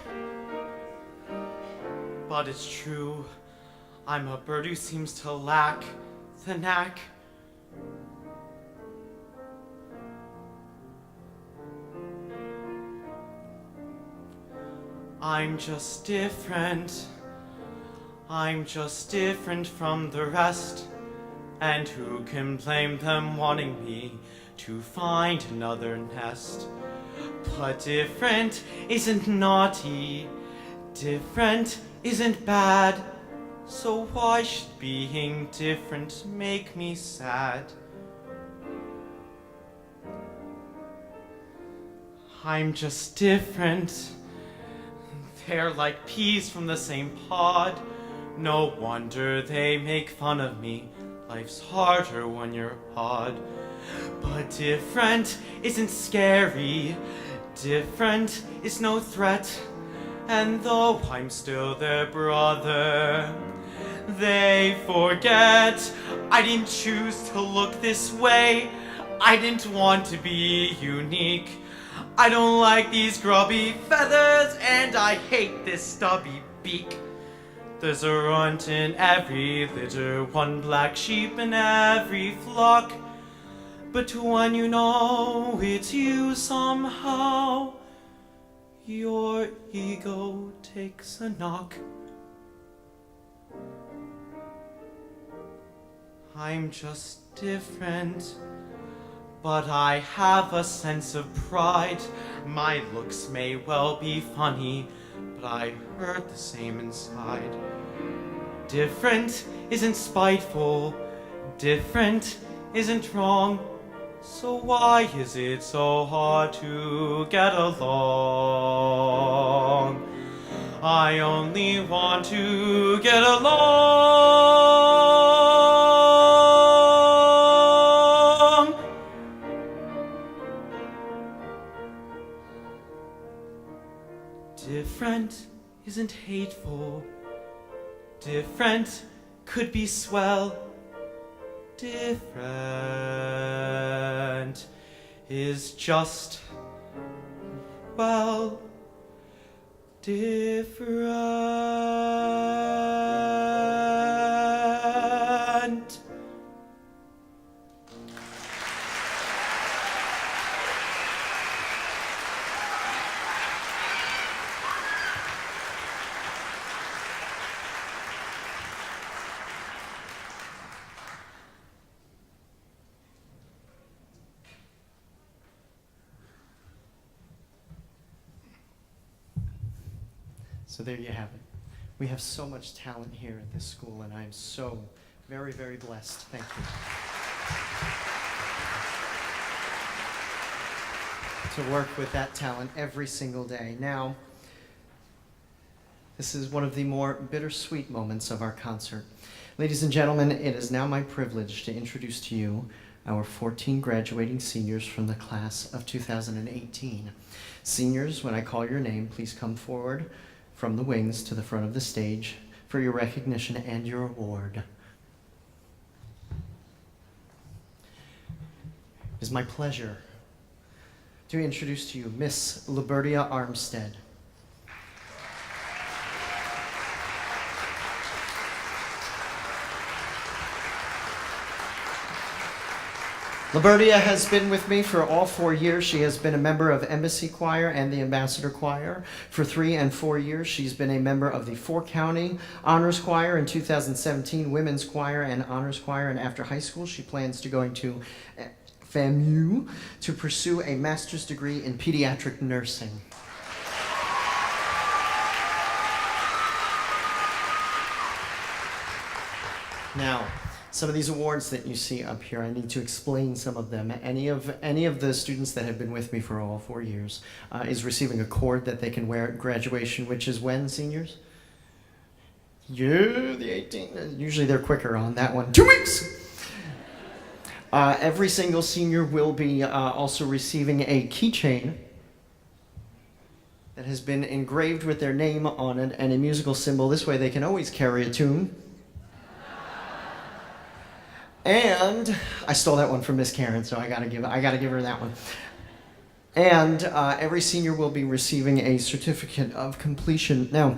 But it's true, I'm a bird who seems to lack the knack. I'm just different. I'm just different from the rest. And who can blame them wanting me to find another nest? But different isn't naughty, different isn't bad. So why should being different make me sad? I'm just different. They're like peas from the same pod. No wonder they make fun of me. Life's harder when you're odd. But different isn't scary. Different is no threat. And though I'm still their brother, they forget I didn't choose to look this way. I didn't want to be unique. I don't like these grubby feathers, and I hate this stubby beak. There's a runt in every litter, one black sheep in every flock. But when you know it's you somehow, your ego takes a knock. I'm just different, but I have a sense of pride. My looks may well be funny, but I hurt the same inside. Different isn't spiteful, different isn't wrong. So why is it so hard to get along? I only want to get along. Different isn't hateful. Different could be swell. Different is just, well, different. So there you have it. We have so much talent here at this school, and I am so very, very blessed. Thank you. To work with that talent every single day. Now, this is one of the more bittersweet moments of our concert. Ladies and gentlemen, it is now my privilege to introduce to you our 14 graduating seniors from the class of 2018. Seniors, when I call your name, please come forward from the wings to the front of the stage for your recognition and your award. It is my pleasure to introduce to you Miss Libertia Armstead. Libertia has been with me for all 4 years. She has been a member of Embassy Choir and the Ambassador Choir. For 3 and 4 years, she's been a member of the 4-County Honors Choir. In 2017, Women's Choir and Honors Choir. And after high school, she plans to go to FAMU to pursue a master's degree in pediatric nursing. Now, some of these awards that you see up here, I need to explain some of them. Any of the students that have been with me for all 4 years is receiving a cord that they can wear at graduation, which is when, seniors? Yeah, the 18th. Usually they're quicker on that one. 2 weeks! Every single senior will be also receiving a keychain that has been engraved with their name on it and a musical symbol. This way they can always carry a tune. And I stole that one from Miss Karen, so I gotta give her that one. And every senior will be receiving a certificate of completion. Now,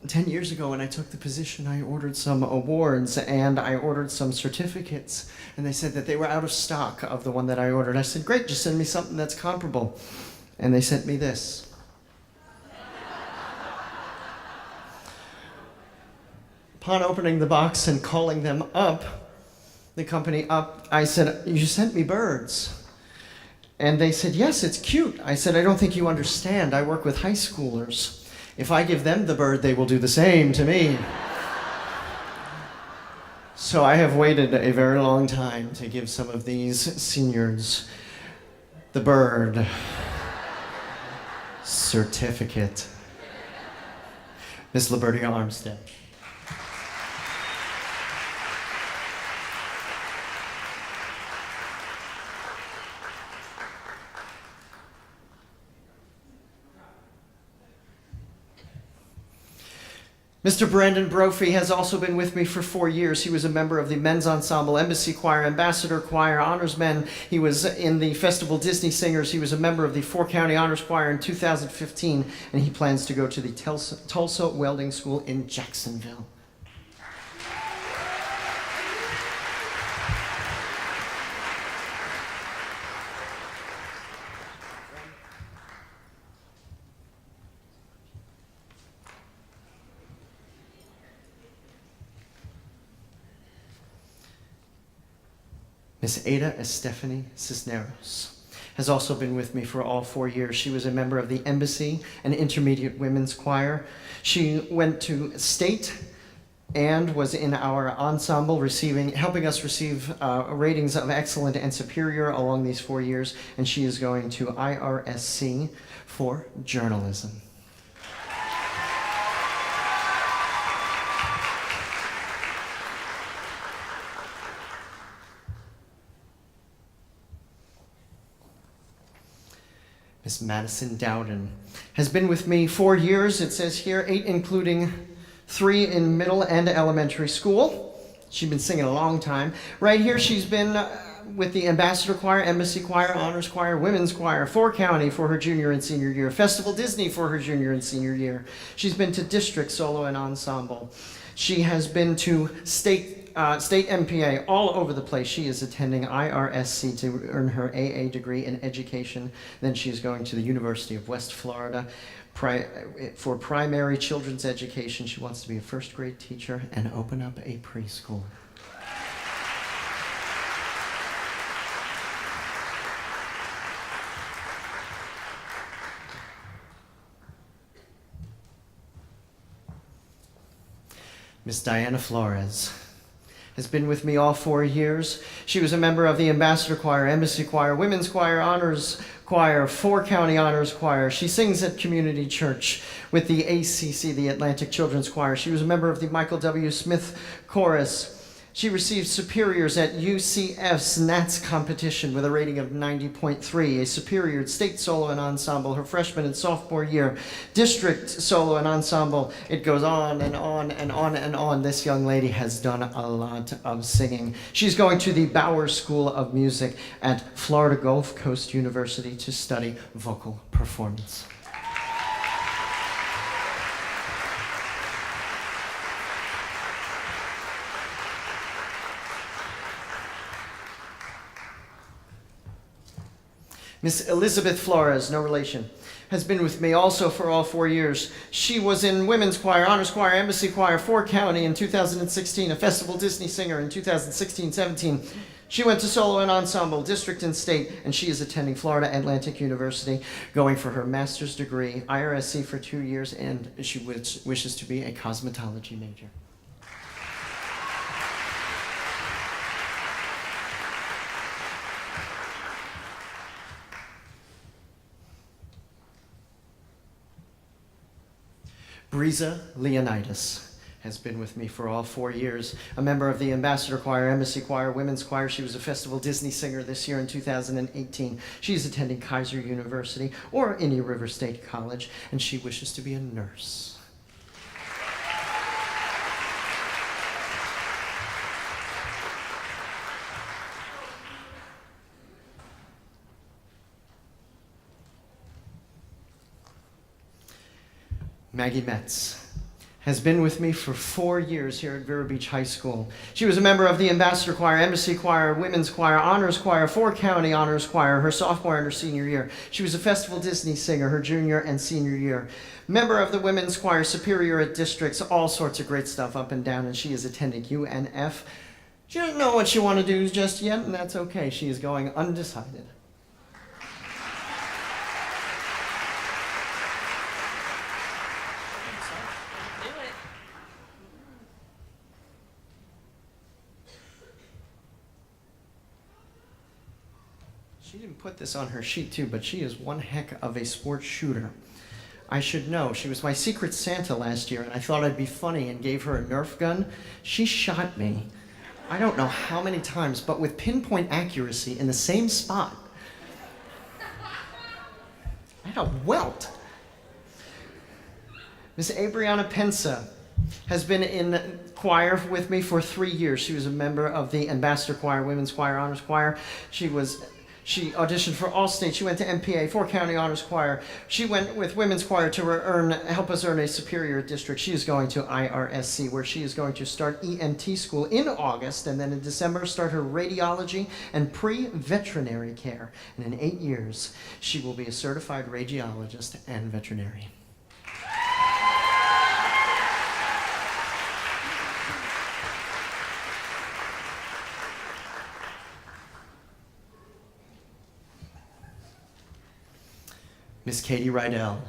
10 years ago when I took the position, I ordered some awards and I ordered some certificates. And they said that they were out of stock of the one that I ordered. I said, great, just send me something that's comparable. And they sent me this. Upon opening the box and calling them up, the company up, I said, you sent me birds. And they said, yes, it's cute. I said, I don't think you understand. I work with high schoolers. If I give them the bird, they will do the same to me. So I have waited a very long time to give some of these seniors the bird certificate. Miss Liberty Armstead. Mr. Brandon Brophy has also been with me for 4 years. He was a member of the Men's Ensemble, Embassy Choir, Ambassador Choir, Honors Men. He was in the Festival Disney Singers. He was a member of the 4-County Honors Choir in 2015, and he plans to go to the Tulsa Welding School in Jacksonville. Miss Ada Estefany Cisneros has also been with me for all 4 years. She was a member of the Embassy and Intermediate Women's Choir. She went to state and was in our ensemble, helping us receive ratings of excellent and superior along these 4 years, and she is going to IRSC for journalism. Miss Madison Dowden has been with me 4 years. It says here 8 including 3 in middle and elementary school. She's been singing a long time. Right here she's been with the Ambassador Choir, Embassy Choir, Honors Choir, Women's Choir, 4-County for her junior and senior year, Festival Disney for her junior and senior year. She's been to district, solo, and ensemble. She has been to state MPA all over the place. She is attending IRSC to earn her AA degree in education. Then she's going to the University of West Florida for primary children's education. She wants to be a first grade teacher and open up a preschool. Miss Diana Flores has been with me all 4 years. She was a member of the Ambassador Choir, Embassy Choir, Women's Choir, Honors Choir, 4-County Honors Choir. She sings at Community Church with the ACC, the Atlantic Children's Choir. She was a member of the Michael W. Smith Chorus. She received superiors at UCF's Nats competition with a rating of 90.3, a superior at state solo and ensemble her freshman and sophomore year, district solo and ensemble. It goes on and on and on and on. This young lady has done a lot of singing. She's going to the Bauer School of Music at Florida Gulf Coast University to study vocal performance. Miss Elizabeth Flores, no relation, has been with me also for all 4 years. She was in Women's Choir, Honors Choir, Embassy Choir, 4-County in 2016, a Festival Disney Singer in 2016-17. She went to solo and ensemble, district and state, and she is attending Florida Atlantic University, going for her master's degree, IRSC for 2 years, and she wishes to be a cosmetology major. Breeza Leonidas has been with me for all 4 years. A member of the Ambassador Choir, Embassy Choir, Women's Choir. She was a Festival Disney singer this year in 2018. She is attending Kaiser University or Indian River State College, and she wishes to be a nurse. Maggie Metz has been with me for 4 years here at Vero Beach High School. She was a member of the Ambassador Choir, Embassy Choir, Women's Choir, Honors Choir, 4-County Honors Choir, her sophomore and her senior year. She was a Festival Disney singer her junior and senior year. Member of the Women's Choir, Superior at Districts, all sorts of great stuff up and down, and she is attending UNF. She doesn't know what she wants to do just yet, and that's okay. She is going undecided. She didn't put this on her sheet too, but she is one heck of a sports shooter. I should know. She was my Secret Santa last year, and I thought I'd be funny and gave her a Nerf gun. She shot me, I don't know how many times, but with pinpoint accuracy in the same spot. I had a welt. Miss Abriana Pensa has been in choir with me for 3 years. She was a member of the Ambassador Choir, Women's Choir, Honors Choir. She auditioned for all states. She went to MPA, 4-County Honors Choir. She went with Women's Choir to help us earn a Superior District. She is going to IRSC, where she is going to start EMT school in August, and then in December start her radiology and pre-veterinary care. And in 8 years, she will be a certified radiologist and veterinarian. Miss Katie Rydell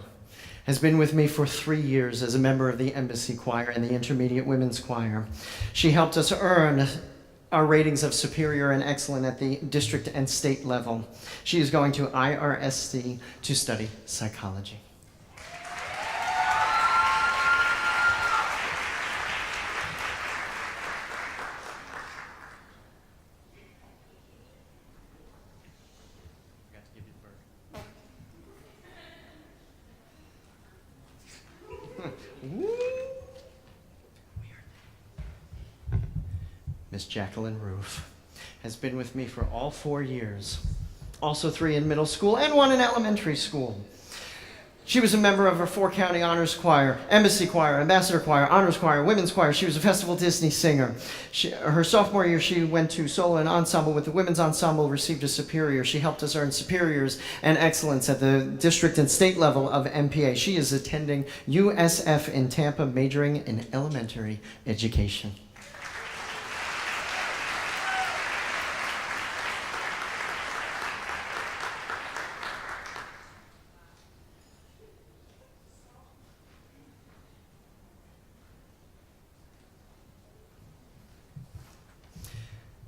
has been with me for 3 years as a member of the Embassy Choir and the Intermediate Women's Choir. She helped us earn our ratings of superior and excellent at the district and state level. She is going to IRSC to study psychology. Miss Jacqueline Roof has been with me for all 4 years, also 3 in middle school and 1 in elementary school. She was a member of her 4-County Honors Choir, Embassy Choir, Ambassador Choir, Honors Choir, Women's Choir. She was a Festival Disney singer. Her sophomore year, she went to solo and ensemble with the Women's Ensemble, received a Superior. She helped us earn Superiors and Excellence at the district and state level of MPA. She is attending USF in Tampa, majoring in elementary education.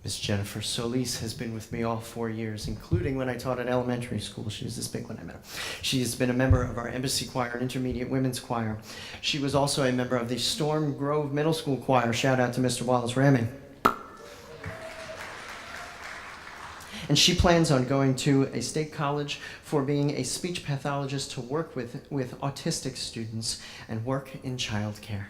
Miss Jennifer Solis has been with me all 4 years, including when I taught at elementary school. She was this big when I met her. She has been a member of our Embassy Choir and Intermediate Women's Choir. She was also a member of the Storm Grove Middle School Choir. Shout out to Mr. Wallace Ramming. And she plans on going to a state college for being a speech pathologist to work with autistic students and work in childcare.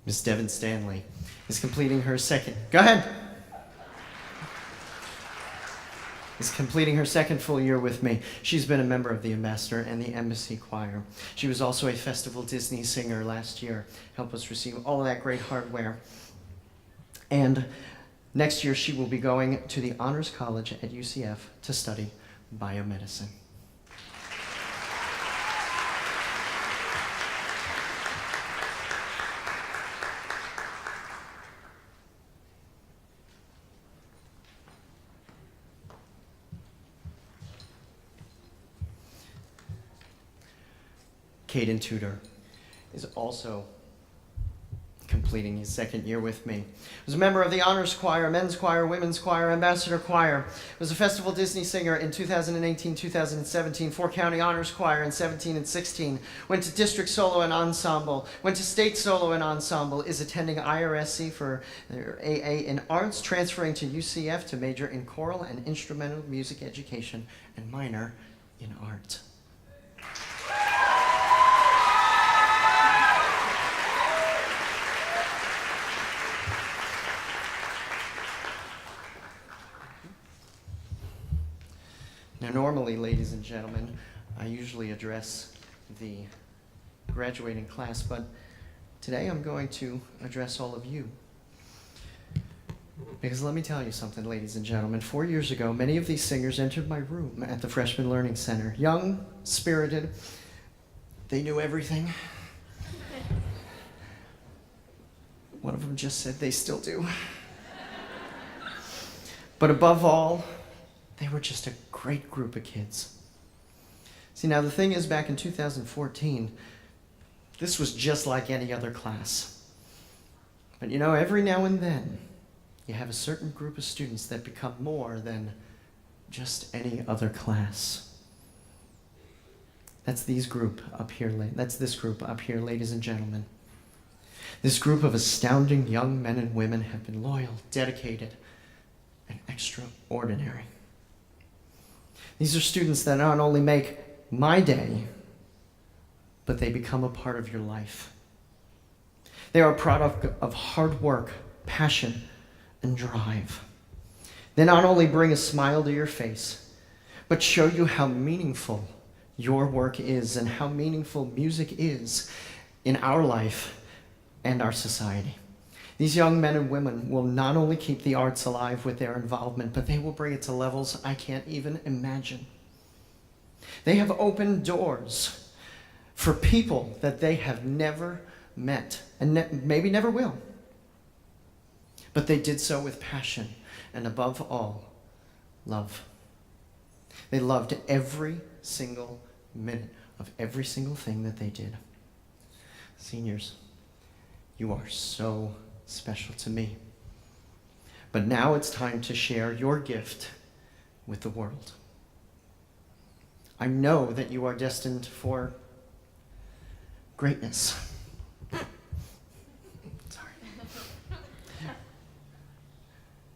Miss Devin Stanley is completing her second. Go ahead. Is completing her second full year with me. She's been a member of the Ambassador and the Embassy Choir. She was also a Festival Disney singer last year. Helped us receive all of that great hardware. And next year she will be going to the Honors College at UCF to study biomedicine. Caden Tudor, is also completing his second year with me. He was a member of the Honors Choir, Men's Choir, Women's Choir, Ambassador Choir. He was a Festival Disney singer in 2018, 2017, Four-County Honors Choir in 17 and 16. Went to District Solo and Ensemble. Went to State Solo and Ensemble. Is attending IRSC for their AA in Arts, transferring to UCF to major in Choral and Instrumental Music Education and minor in Art. Now, normally, ladies and gentlemen, I usually address the graduating class, but today I'm going to address all of you. Because let me tell you something, ladies and gentlemen. 4 years ago, many of these singers entered my room at the Freshman Learning Center. Young, spirited, they knew everything. One of them just said they still do. But above all, they were just a great group of kids. See, now the thing is, back in 2014, this was just like any other class. But you know, every now and then, you have a certain group of students that become more than just any other class. That's this group up here, ladies and gentlemen. This group of astounding young men and women have been loyal, dedicated, and extraordinary. These are students that not only make my day, but they become a part of your life. They are a product of hard work, passion, and drive. They not only bring a smile to your face, but show you how meaningful your work is and how meaningful music is in our life and our society. These young men and women will not only keep the arts alive with their involvement, but they will bring it to levels I can't even imagine. They have opened doors for people that they have never met and maybe never will. But they did so with passion and, above all, love. They loved every single minute of every single thing that they did. Seniors, you are so special to me. But now it's time to share your gift with the world. I know that you are destined for greatness. Sorry.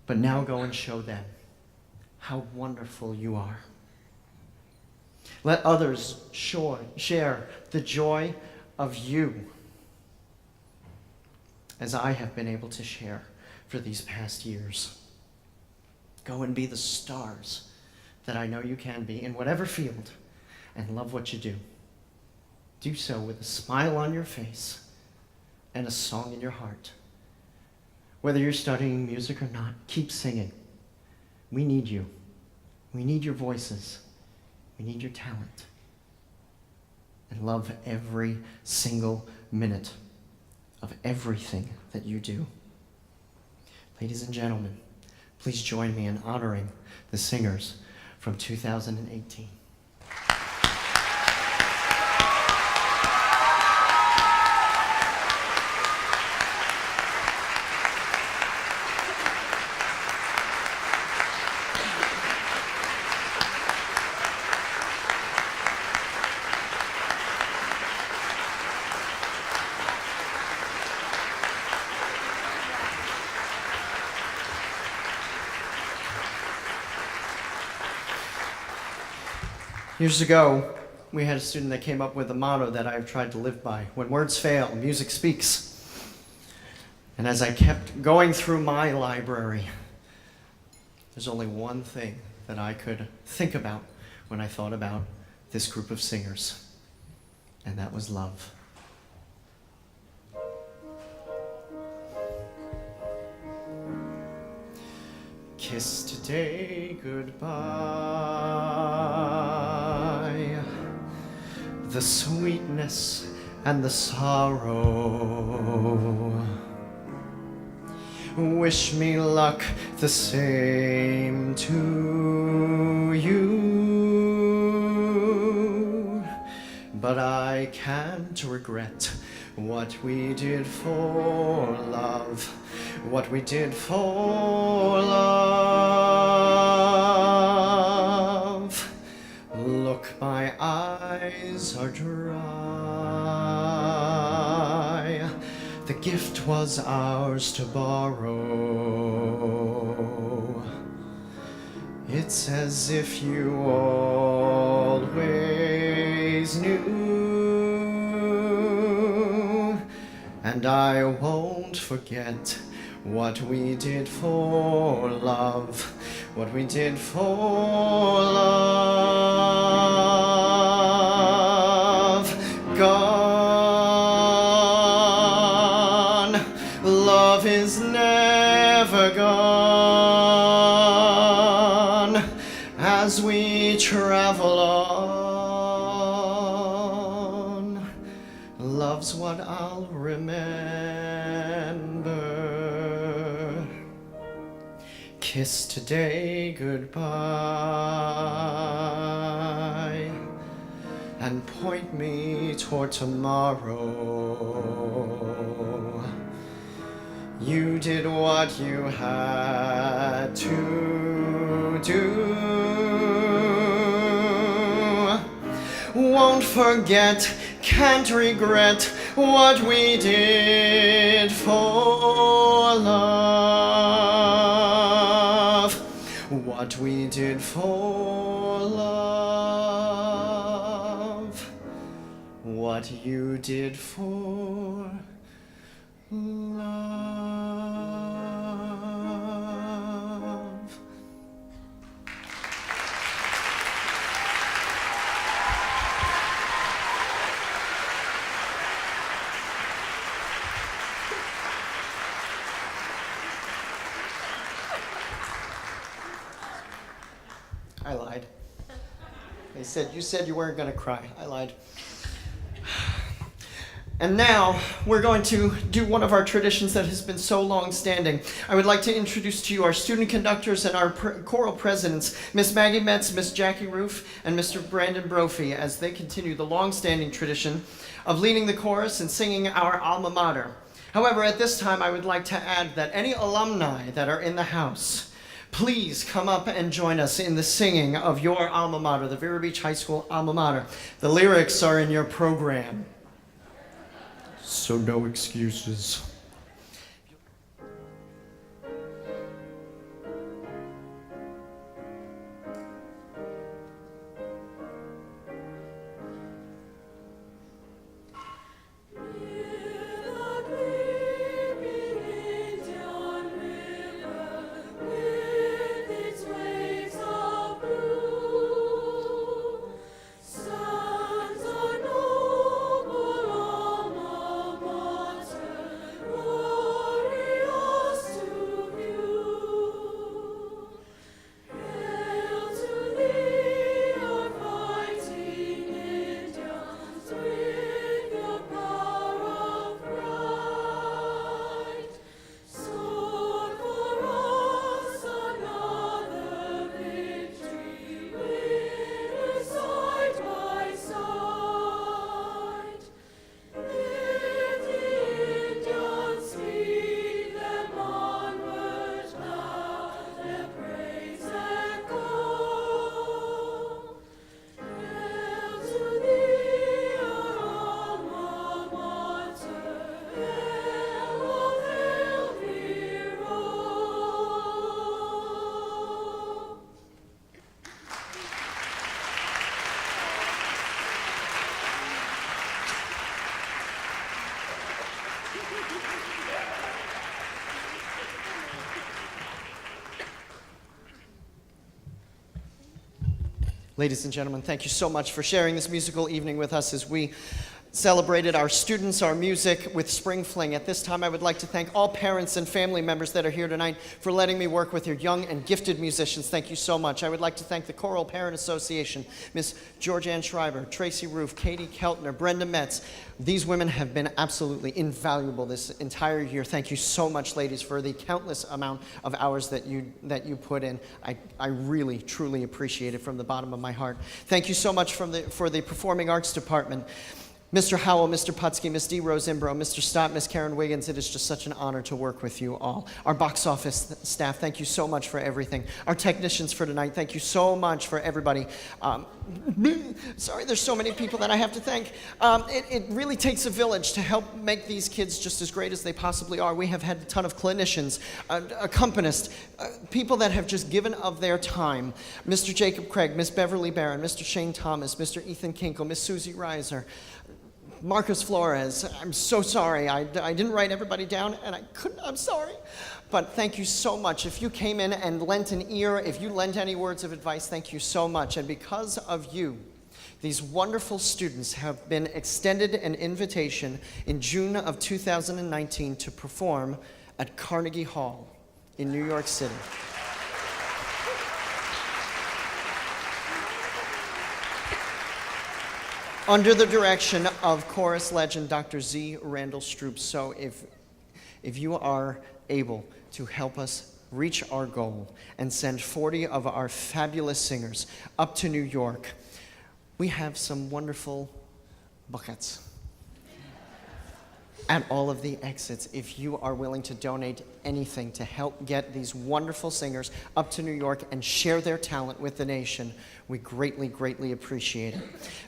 But now go and show them how wonderful you are. Let others share the joy of you, as I have been able to share for these past years. Go and be the stars that I know you can be in whatever field, and love what you do. Do so with a smile on your face and a song in your heart. Whether you're studying music or not, keep singing. We need you. We need your voices. We need your talent. And love every single minute of everything that you do. Ladies and gentlemen, please join me in honoring the singers from 2018. Years ago, we had a student that came up with a motto that I've tried to live by. When words fail, music speaks. And as I kept going through my library, there's only one thing that I could think about when I thought about this group of singers, and that was love. Kiss today goodbye, the sweetness and the sorrow. Wish me luck the same to you. but I can't regret what we did for love, what we did for love. Look, my eyes are dry. The gift was ours to borrow. It's as if you always knew, and I won't forget what we did for love, what we did for love. Gone, love is never gone, as we travel on. Love's what I'll remember. Kiss today goodbye, and point me toward tomorrow. You did what you had to do. Won't forget, can't regret what we did for love, what we did for love, what you did for love. I lied. They said, you said you weren't going to cry. I lied. And now we're going to do one of our traditions that has been so long standing. I would like to introduce to you our student conductors and our choral presidents, Miss Maggie Metz, Miss Jackie Roof, and Mr. Brandon Brophy, as they continue the long-standing tradition of leading the chorus and singing our alma mater. However, at this time, I would like to add that any alumni that are in the house, please come up and join us in the singing of your alma mater, the Vero Beach High School alma mater. The lyrics are in your program, so no excuses. Ladies and gentlemen, thank you so much for sharing this musical evening with us as we celebrated our students, our music with Spring Fling. At this time, I would like to thank all parents and family members that are here tonight for letting me work with your young and gifted musicians. Thank you so much. I would like to thank the Choral Parent Association, Miss Georgianne Schreiber, Tracy Roof, Katie Keltner, Brenda Metz. These women have been absolutely invaluable this entire year. Thank you so much, ladies, for the countless amount of hours that you put in. I really, truly appreciate it from the bottom of my heart. Thank you so much for the Performing Arts Department. Mr. Howell, Mr. Putsky, Miss D. Rose Imbro, Mr. Stott, Miss Karen Wiggins, it is just such an honor to work with you all. Our box office staff, thank you so much for everything. Our technicians for tonight, thank you so much for everybody. Sorry, there's so many people that I have to thank. It really takes a village to help make these kids just as great as they possibly are. We have had a ton of clinicians, accompanists, people that have just given of their time. Mr. Jacob Craig, Miss Beverly Barron, Mr. Shane Thomas, Mr. Ethan Kinkle, Miss Susie Reiser, Marcus Flores. I'm so sorry. I didn't write everybody down, and I couldn't. I'm sorry. But thank you so much. If you came in and lent an ear, if you lent any words of advice, thank you so much. And because of you, these wonderful students have been extended an invitation in June of 2019 to perform at Carnegie Hall in New York City. Under the direction of chorus legend Dr. Z. Randall Stroop. So if you are able to help us reach our goal and send 40 of our fabulous singers up to New York, we have some wonderful buckets at all of the exits. If you are willing to donate anything to help get these wonderful singers up to New York and share their talent with the nation, we greatly, greatly appreciate it.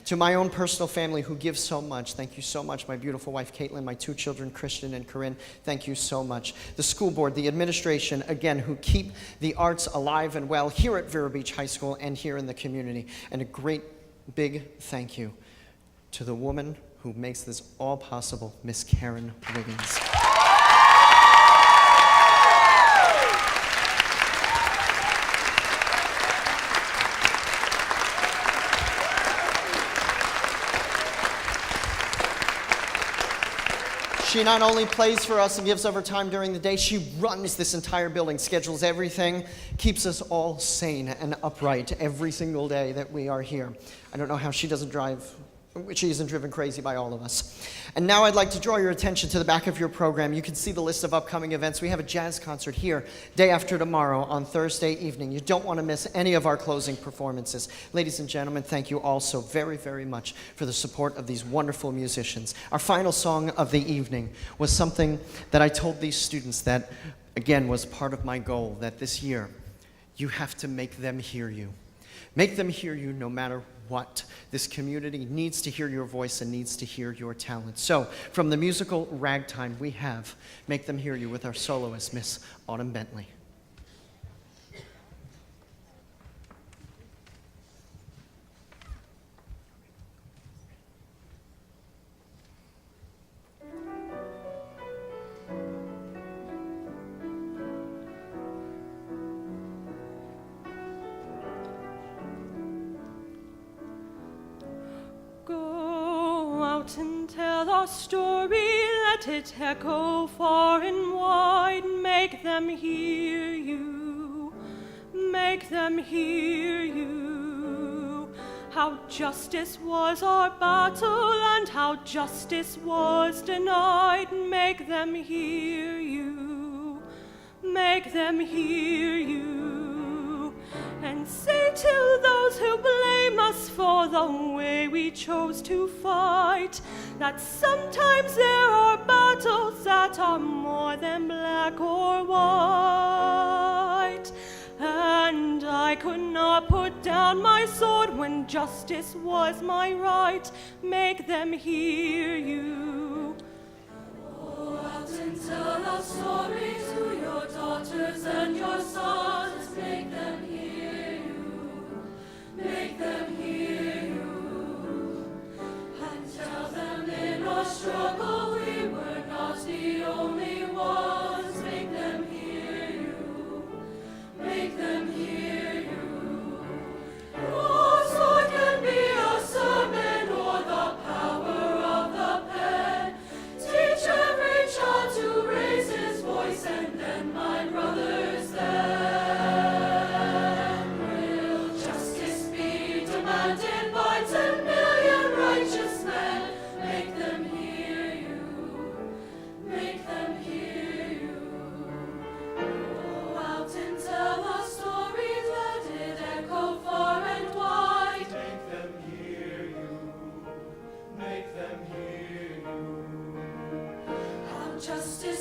To my own personal family who gives so much, thank you so much. My beautiful wife, Caitlin, my two children, Christian and Corinne, thank you so much. The school board, the administration, again, who keep the arts alive and well here at Vero Beach High School and here in the community. And a great, big thank you to the woman who makes this all possible, Miss Karen Wiggins. She not only plays for us and gives of her time during the day, she runs this entire building, schedules everything, keeps us all sane and upright every single day that we are here. I don't know how she doesn't drive. She isn't driven crazy by all of us. And now I'd like to draw your attention to the back of your program. You can see the list of upcoming events. We have a jazz concert here day after tomorrow on Thursday evening. You don't want to miss any of our closing performances. Ladies and gentlemen, thank you all so very, very much for the support of these wonderful musicians. Our final song of the evening was something that I told these students that, again, was part of my goal, that this year you have to make them hear you. Make them hear you no matter what. This community needs to hear your voice and needs to hear your talent. So, from the musical Ragtime, we have Make Them Hear You with our soloist, Miss Autumn Bentley. And tell our story, let it echo far and wide. Make them hear you, make them hear you. How justice was our battle and how justice was denied. Make them hear you, make them hear you. And say to those who blame us for the way we chose to fight, that sometimes there are battles that are more than black or white. And I could not put down my sword when justice was my right. Make them hear you. Go out and tell our story to your daughters and your sons. Make them hear you. Make them hear you. And tell them in our struggle we were not the only ones. Make them hear you. Make them hear you. Your sword can be a sermon or the power of the planted by 10 million righteous men. Make them hear you. Make them hear you. Go out and tell the stories, let it echo far and wide. Make them hear you. Make them hear you. How justice